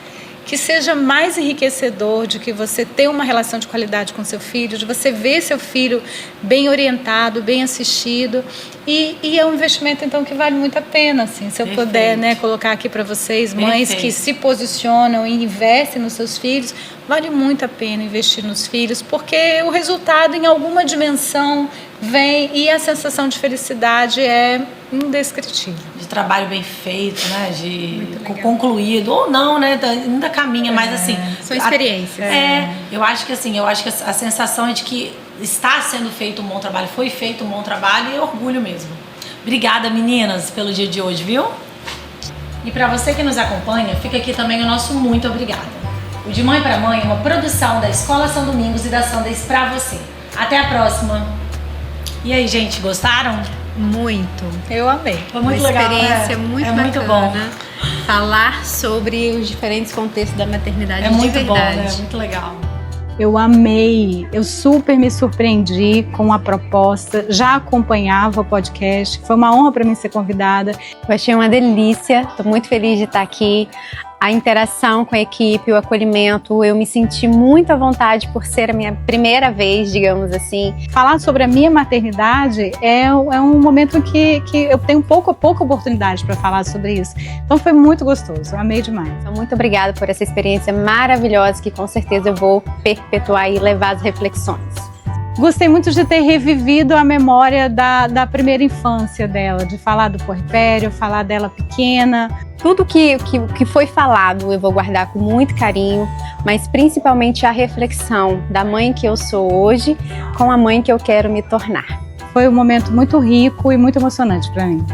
que seja mais enriquecedor de que você ter uma relação de qualidade com seu filho, de você ver seu filho bem orientado, bem assistido. E é um investimento, então, que vale muito a pena, assim. Se eu puder, né, colocar aqui para vocês, mães que se posicionam e investem nos seus filhos, vale muito a pena investir nos filhos, porque o resultado, em alguma dimensão, vem e a sensação de felicidade é indescritível. De trabalho bem feito, né? De concluído, ou não, né? Ainda caminha, mas assim... São experiências. Eu acho que assim, a sensação é de que está sendo feito um bom trabalho, foi feito um bom trabalho e é orgulho mesmo. Obrigada, meninas, pelo dia de hoje, viu? E para você que nos acompanha, fica aqui também o nosso muito obrigada. O De Mãe para Mãe é uma produção da Escola São Domingos e da Sundays para você. Até a próxima! E aí, gente, gostaram? Muito. Eu amei. Foi muito Uma legal, experiência muito bacana. Muito bom. Falar sobre os diferentes contextos da maternidade É muito de verdade. bom, né? Muito legal. Eu amei, eu super me surpreendi com a proposta, já acompanhava o podcast, foi uma honra para mim ser convidada. Eu achei uma delícia, estou muito feliz de estar aqui. A interação com a equipe, o acolhimento, eu me senti muito à vontade por ser a minha primeira vez, digamos assim. Falar sobre a minha maternidade é um momento que eu tenho pouca oportunidade para falar sobre isso. Então foi muito gostoso, eu amei demais. Então, muito obrigada por essa experiência maravilhosa que com certeza eu vou perpetuar e levar as reflexões. Gostei muito de ter revivido a memória da primeira infância dela, de falar do puerpério, falar dela pequena. Tudo que foi falado eu vou guardar com muito carinho, mas principalmente a reflexão da mãe que eu sou hoje com a mãe que eu quero me tornar. Foi um momento muito rico e muito emocionante para mim.